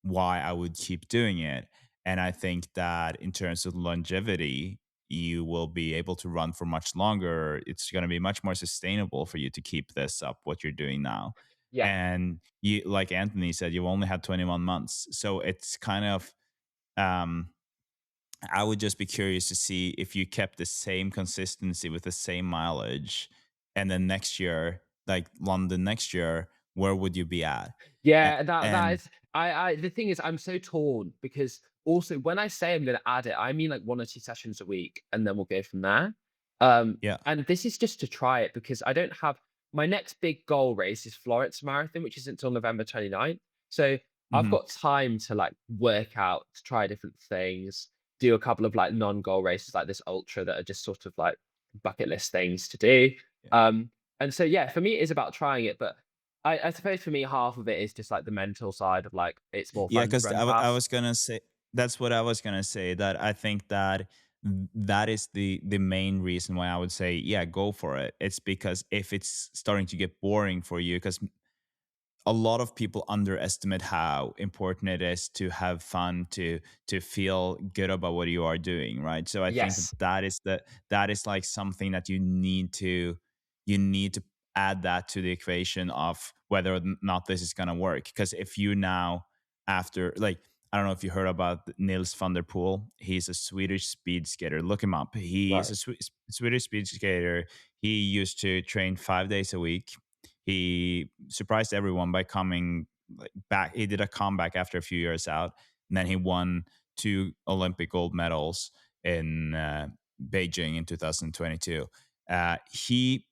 why I would keep doing it. And I think that in terms of longevity, you will be able to run for much longer. It's going to be much more sustainable for you to keep this up, what you're doing now. Yeah. And you, like Anthony said, you've only had 21 months. So it's kind of, um, I would just be curious to see if you kept the same consistency with the same mileage, and then next year, like London next year, where would you be at? Yeah, that And is I the thing is I'm so torn because also when I say I'm gonna add it, I mean like 1 or 2 sessions a week, and then we'll go from there. yeah. And this is just to try it because I don't have my next big goal race is Florence Marathon, which isn't until November 29th. So I've Mhm. got time to like work out, to try different things, do a couple of like non-goal races like this ultra that are just sort of like bucket list things to do. Yeah. And so yeah, for me it is about trying it, but I suppose for me, half of it is just like the mental side of like it's more Yeah, fun to because run I fast. was gonna say that's what I was gonna say. That I think that that is the main reason why I would say, yeah, go for it. It's because if it's starting to get boring for you, because a lot of people underestimate how important it is to have fun, to feel good about what you are doing, right? So I think that Yes. that is like something that you need to add that to the equation of whether or not this is going to work. Because if you now, after, like, I don't know if you heard about Nils van der Poel. He's a Swedish speed skater. Look him up. He is Right. a Swedish speed skater. He used to train 5 days a week. He surprised everyone by coming, like, back. He did a comeback after a few years out, and then he won two Olympic gold medals in Beijing in 2022. He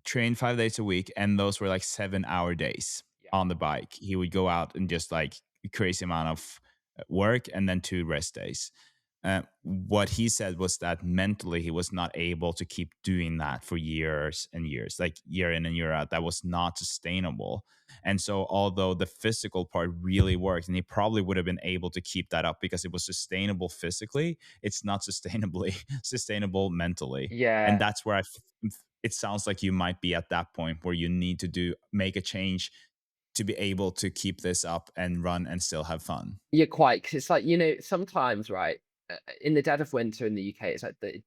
trained 5 days a week, and those were like 7 hour days. on the bike. He would go out and just like crazy amount of work and then 2 rest days. What he said was that mentally he was not able to keep doing that for years and years, like year in and year out. That was not sustainable. And so, although the physical part really worked, and he probably would have been able to keep that up because it was sustainable physically, it's not sustainably sustainable mentally. And Yeah. that's where it sounds like you might be at that point where you need to make a change to be able to keep this up and run and still have fun. You're quite 'cause it's like, sometimes, right, in the dead of winter in the UK, it's like the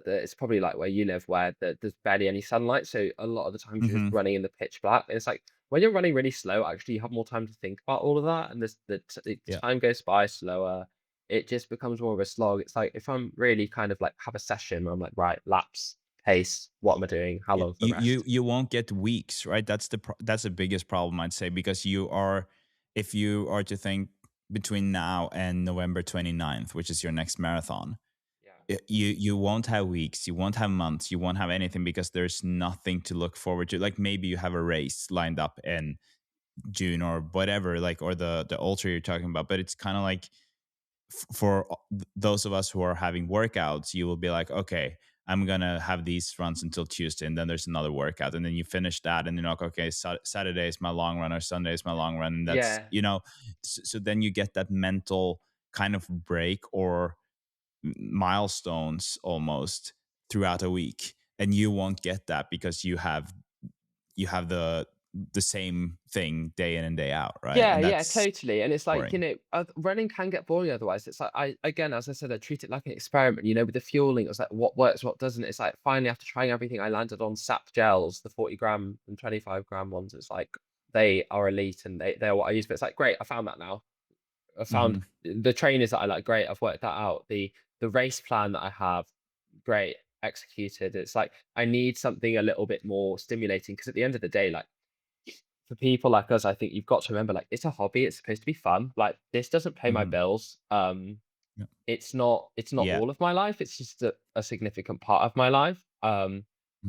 it's probably like where you live where there's barely any sunlight, so a lot of the times you're just Hmm. running in the pitch black, and it's like, when you're running really slow, actually, you have more time to think about all of that, and the Yeah. time goes by slower. It just becomes more of a slog. It's like, if I'm really kind of, like, have a session where I'm like, "Right, laps, pace, what am I doing? How Yeah, long's the you rest?" you won't get weeks, right? That's the biggest problem, I'd say, because if you are to think between now and November 29th, which is your next marathon, Yeah. you won't have weeks, you won't have months, you won't have anything because there's nothing to look forward to. Like maybe you have a race lined up in June or whatever, like, or the ultra you're talking about, but it's kind of like for those of us who are having workouts, you will be like, okay, I'm gonna have these runs until Tuesday, and then there's another workout, and then you finish that, and you're like, okay, Saturday is my long run, or Sunday is my long run, and that's Yeah. so then you get that mental kind of break or milestones almost throughout a week, and you won't get that because you have the same thing day in and day out, right? Yeah, And yeah, that's totally. And it's like, boring. running can get boring otherwise. It's like, again, as I said, I treat it like an experiment, with the fueling. It's like, what works, what doesn't. It's like, finally, after trying everything, I landed on SAP gels, the 40 gram and 25 gram ones. It's like, they are elite, and they're what I use. But it's like, great, I found that now. I found Hmm. the trainers that I like, great, I've worked that out. The race plan that I have, great, executed. It's like, I need something a little bit more stimulating, because at the end of the day, like, for people like us, I think you've got to remember, like, it's a hobby, it's supposed to be fun. Like, this doesn't pay my Hmm. bills. It's not Yeah. all of my life, it's just a significant part of my life. Mhm.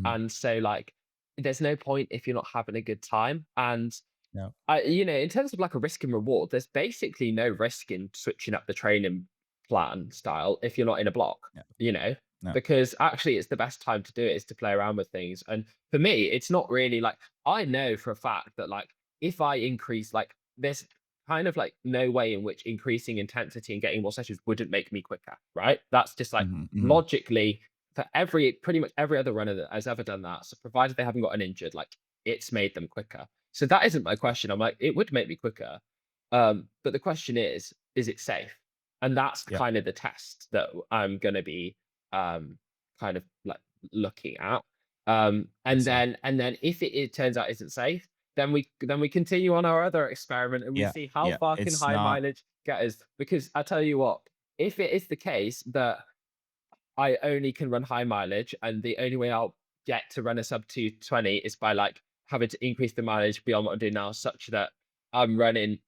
And so, like, there's no point if you're not having a good time. And Yeah. in terms of like a risk and reward, there's basically no risk in switching up the training plan style if you're not in a block, Yeah. you know, No. because actually it's the best time to do it is to play around with things. And for me, it's not really like, I know for a fact that, like, if I increase, like, there's kind of like no way in which increasing intensity and getting more sessions wouldn't make me quicker, right? That's just like, Mhm. Mhm. logically, for pretty much every other runner that has ever done that. So provided they haven't gotten injured, like, it's made them quicker. So that isn't my question. I'm like, it would make me quicker. But the question is it safe? And that's Yeah. kind of the test that I'm going to be kind of like looking at. I And see. then if it turns out isn't safe, then we continue on our other experiment, and we Yeah. see how Yeah. far can It's high not. mileage get us. Because I tell you what, if it is the case that I only can run high mileage, and the only way I'll get to run a sub 220 is by, like, having to increase the mileage beyond what I'm doing now, such that I'm running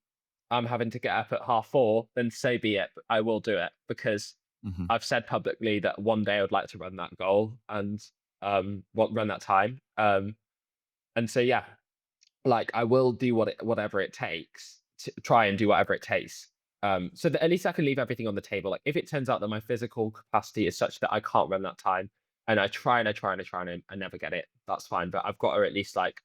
I'm having to get up at 4:30, then so be it. But I will do it, because Mhm. I've said publicly that one day I would like to run that goal, and run that time. And so, yeah, like, I will do whatever it takes to try and do whatever it takes. So that at least I can leave everything on the table. Like, if it turns out that my physical capacity is such that I can't run that time, and I try and I try and I try and I never get it, that's fine. But I've got to at least, like,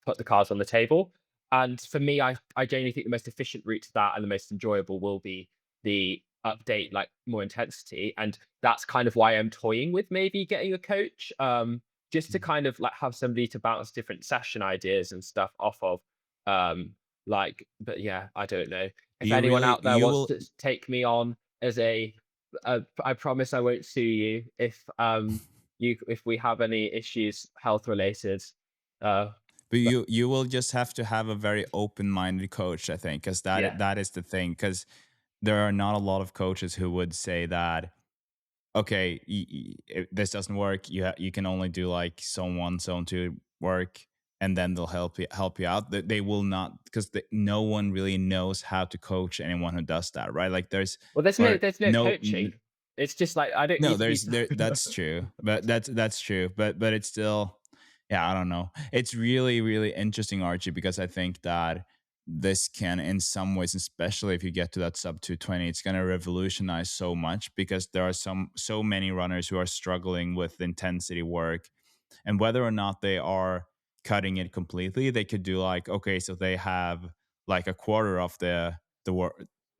put the cards on the table. And for me, I genuinely think the most efficient route to that, and the most enjoyable, will be the update, like, more intensity. And that's kind of why I'm toying with maybe getting a coach. Just to Mhm. kind of like have somebody to bounce different session ideas and stuff off of. But yeah, I don't know. If You anyone really out there you wants will to take me on as I promise I won't sue you if we have any issues health related. Uh, but but you will just have to have a very open-minded coach, I think, because yeah. that is the thing. Because there are not a lot of coaches who would say that, okay, if this doesn't work, you can only do like zone one, zone two work, and then they'll help you out. They will not, because no one really knows how to coach anyone who does that, right? Like Well, there's no or there's no no. coaching. It's just like, I don't No, need to be. that's true, but that's true, but it's still, Yeah, I don't know. It's really, really interesting, Archie, because I think that this can, in some ways, especially if you get to that sub 220, it's going to revolutionize so much because there are so many runners who are struggling with intensity work, and whether or not they are cutting it completely, they could do like, okay, so they have like a quarter of the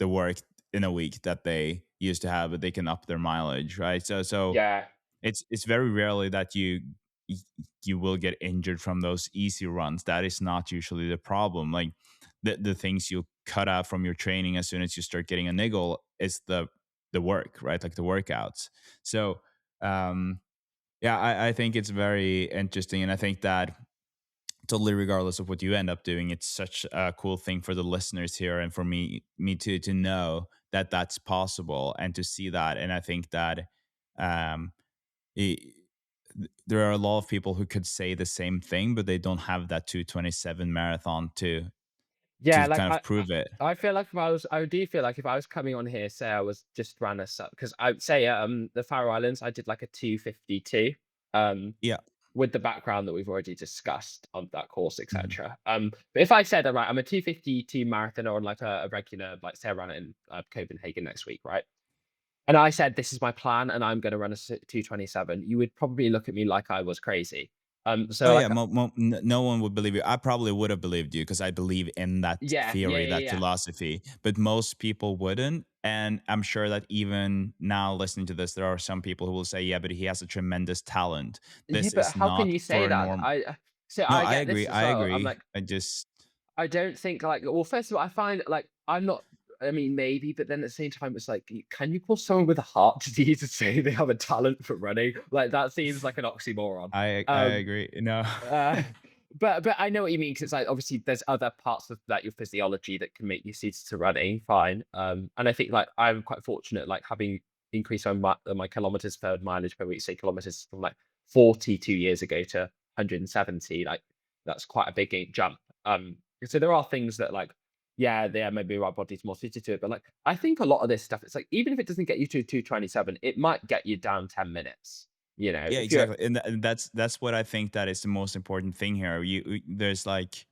work in a week that they used to have, but they can up their mileage, right? So Yeah. it's very rarely that y- you will get injured from those easy runs. That is not usually the problem. Like the things you cut out from your training as soon as you start getting a niggle is the work, right? Like the workouts. So um yeah, I think it's very interesting, and I think that totally regardless of what you end up doing, it's such a cool thing for the listeners here and for me to know that that's possible and to see that. And I think that um i- there are a lot of people who could say the same thing, but they don't have that 227 marathon Yeah, to like kind of prove it. I feel like I do feel like if I was coming on here, say I was just ran a sub, because I would say the Faroe Islands, I did like a 2:52, um, Yeah. with the background that we've already discussed on that course, Mhm. etc. But if I said, all right, I'm a 2:52 marathoner on like a regular, like say I run it in Copenhagen next week, right? And I said this is my plan, and I'm going to run a 2:27. You would probably look at me like I was crazy. Oh So yeah, like, no one would believe you. I probably would have believed you because I believe in that yeah, yeah, theory, yeah, that yeah. philosophy, but most people wouldn't. And I'm sure that even now listening to this, there are some people who will say, yeah, but he has a tremendous talent. Yeah, This but is how can not you for say a that? norm. So No, I I get agree. this as I well. I'm agree. like, I just I don't think like, well, first of all, I find like I'm not. I mean, maybe, but then at the same time, it's like, can you call someone with a heart disease to say they have a talent for running? Like that seems like an oxymoron. I Um, agree. No. uh, but I know what you mean, because it's like obviously there's other parts of that your physiology that can make you suited to running fine. And I think like I'm quite fortunate, like having increased my kilometers per mileage per week, say kilometers from like 42 years ago to 170. Like that's quite a big jump. So there are things that like, yeah, maybe my body's more suited to it, but like I think a lot of this stuff, it's like even if it doesn't get you to 2:27, it might get you down 10 minutes. You know, Yeah, if you're exactly. And that's what I think that is the most important thing here. There's like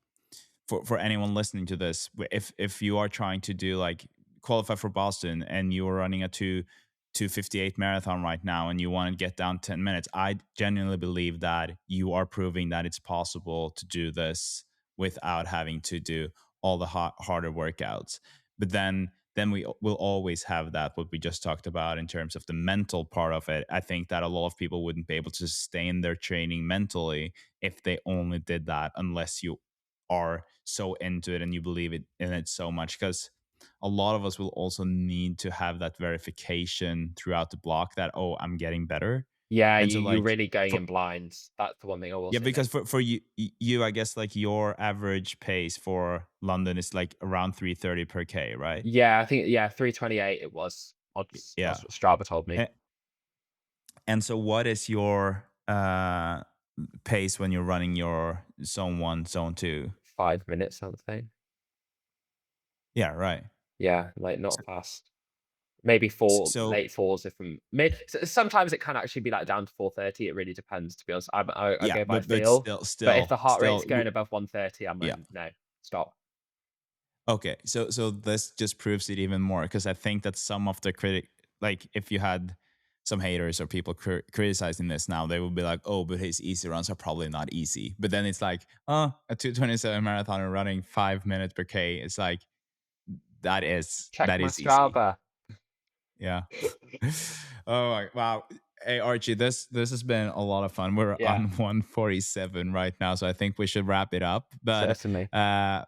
for anyone listening to this, if you are trying to do like qualify for Boston and you're running a 258 marathon right now and you want to get down 10 minutes, I genuinely believe that you are proving that it's possible to do this without having to do all the harder workouts. But then we will always have that what we just talked about in terms of the mental part of it. I think that a lot of people wouldn't be able to sustain their training mentally if they only did that, unless you are so into it and you believe in it so much, because a lot of us will also need to have that verification throughout the block that, oh, I'm getting better. Yeah, And so you're like really going for in blind. That's the one thing I will yeah, say because though. for you I guess like your average pace for London is like around 330 per k, right? Yeah, I think, yeah, 3:28 it was. Odds. Yeah. That's what Strava told me. A- and so what is your pace when you're running your zone 1 zone 2? 5 minutes, something. Yeah, right. Yeah, like not so, fast. Maybe four, so late fours if I'm mid. Sometimes it can actually be like down to 4:30. It really depends, to be honest. I yeah, go by but feel. still But if the heart rate's still going above 130, I'm like, yeah. no, stop. Okay, so this just proves it even more because I think that some of the like if you had some haters or people criticizing this now, they would be like, "Oh, but his easy runs are probably not easy." But then it's like, "Oh, a 227 marathoner running 5 minutes per k." It's like Check that my is easy. Strava. Yeah. Oh my wow. Hey Archie, this has been a lot of fun. We're Yeah, on 147 right now, so I think we should wrap it up. But certainly. uh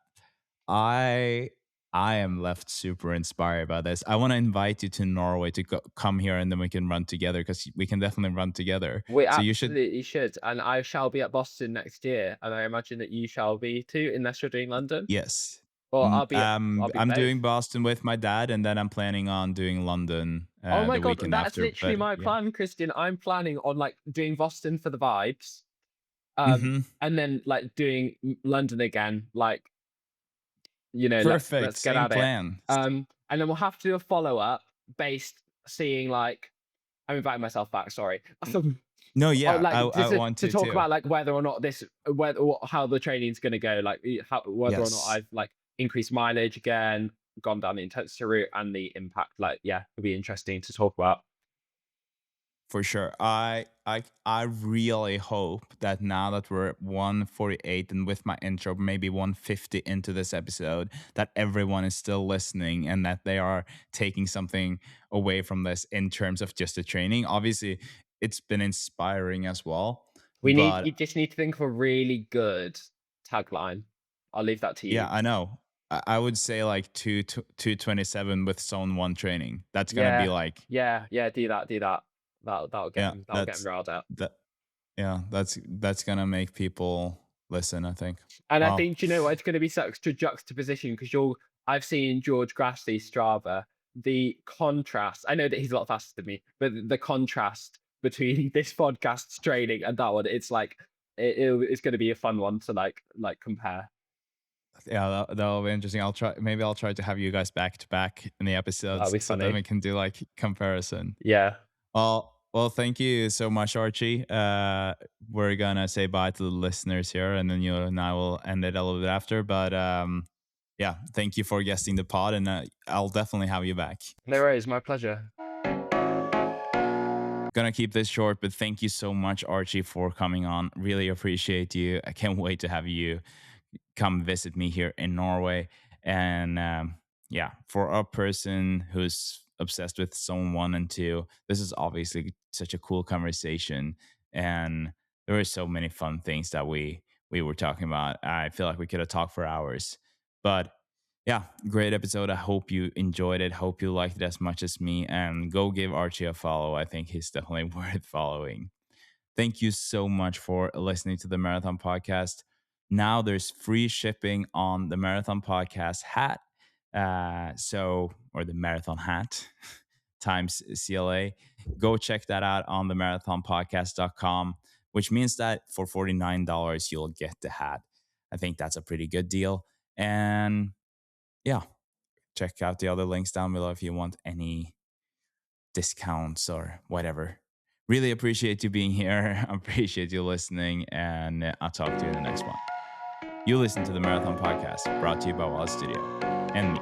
I I am left super inspired by this. I want to invite you to Norway to come here and then we can run together because we can definitely run together. We So you should absolutely should. And I shall be at Boston next year. And I imagine that you shall be too, unless you're doing London. yes. Or I'll be I'm both. doing Boston with my dad and then I'm planning on doing London Oh my the god, weekend that's after. literally But my yeah. plan, Christian. I'm planning on like doing Boston for the vibes, Mhm. and then like doing London again. Like, Perfect. let's get Same at it. plan. And then we'll have to do a follow up based, seeing like, I'm inviting myself back. Sorry. No, Or yeah, like I just to, want to to talk too. about like whether or not this, whether how the training's going to go, like how, whether or not Yes. I've like increased mileage again, gone down the intensity route, and the impact. Like, yeah, it'd be interesting to talk about. For sure. I really hope that now that we're 148 and with my intro, maybe 150 into this episode, that everyone is still listening and that they are taking something away from this in terms of just the training. Obviously, it's been inspiring as well. You But just need to think of a really good tagline. I'll leave that to yeah, you. I know. I would say like 227 with zone one training. That's gonna be Yeah, like, yeah. Do that. yeah, That'll get him riled up. that yeah, that's gonna make people listen, I think. And I Wow. think, you know what, it's going to be such a juxtaposition because I've seen George Grassley's Strava, the contrast. I know that he's a lot faster than me, but the contrast between this podcast's training and that one, it's like, it's going to be a fun one to like compare. Yeah, that'll be interesting. I'll try to have you guys back to back in the That'll episodes be so then funny. we can do like comparison. Yeah. Well, thank you so much, Archie. We're gonna say bye to the listeners here, and then you and I will end it a little bit after. But yeah, thank you for guesting the pod, and I'll definitely have you back. No worries. My pleasure. Gonna keep this short, but thank you so much, Archie, for coming on. Really appreciate you. I can't wait to have you come visit me here in Norway. And yeah, for a person who's obsessed with Zone 1 and 2, this is obviously such a cool conversation. And there were so many fun things that we were talking about. I feel like we could have talked for hours. But yeah, great episode. I hope you enjoyed it. Hope you liked it as much as me. And go give Archie a follow. I think he's definitely worth following. Thank you so much for listening to the Marathon Podcast. Now there's free shipping on the Marathon Podcast hat. Or the Marathon hat times CLA. Go check that out on the marathonpodcast.com, which means that for $49, you'll get the hat. I think that's a pretty good deal. And yeah, check out the other links down below if you want any discounts or whatever. Really appreciate you being here. I appreciate you listening, and I'll talk to you in the next one. You listen to the Marathon Podcast, brought to you by Wallace Studio and me.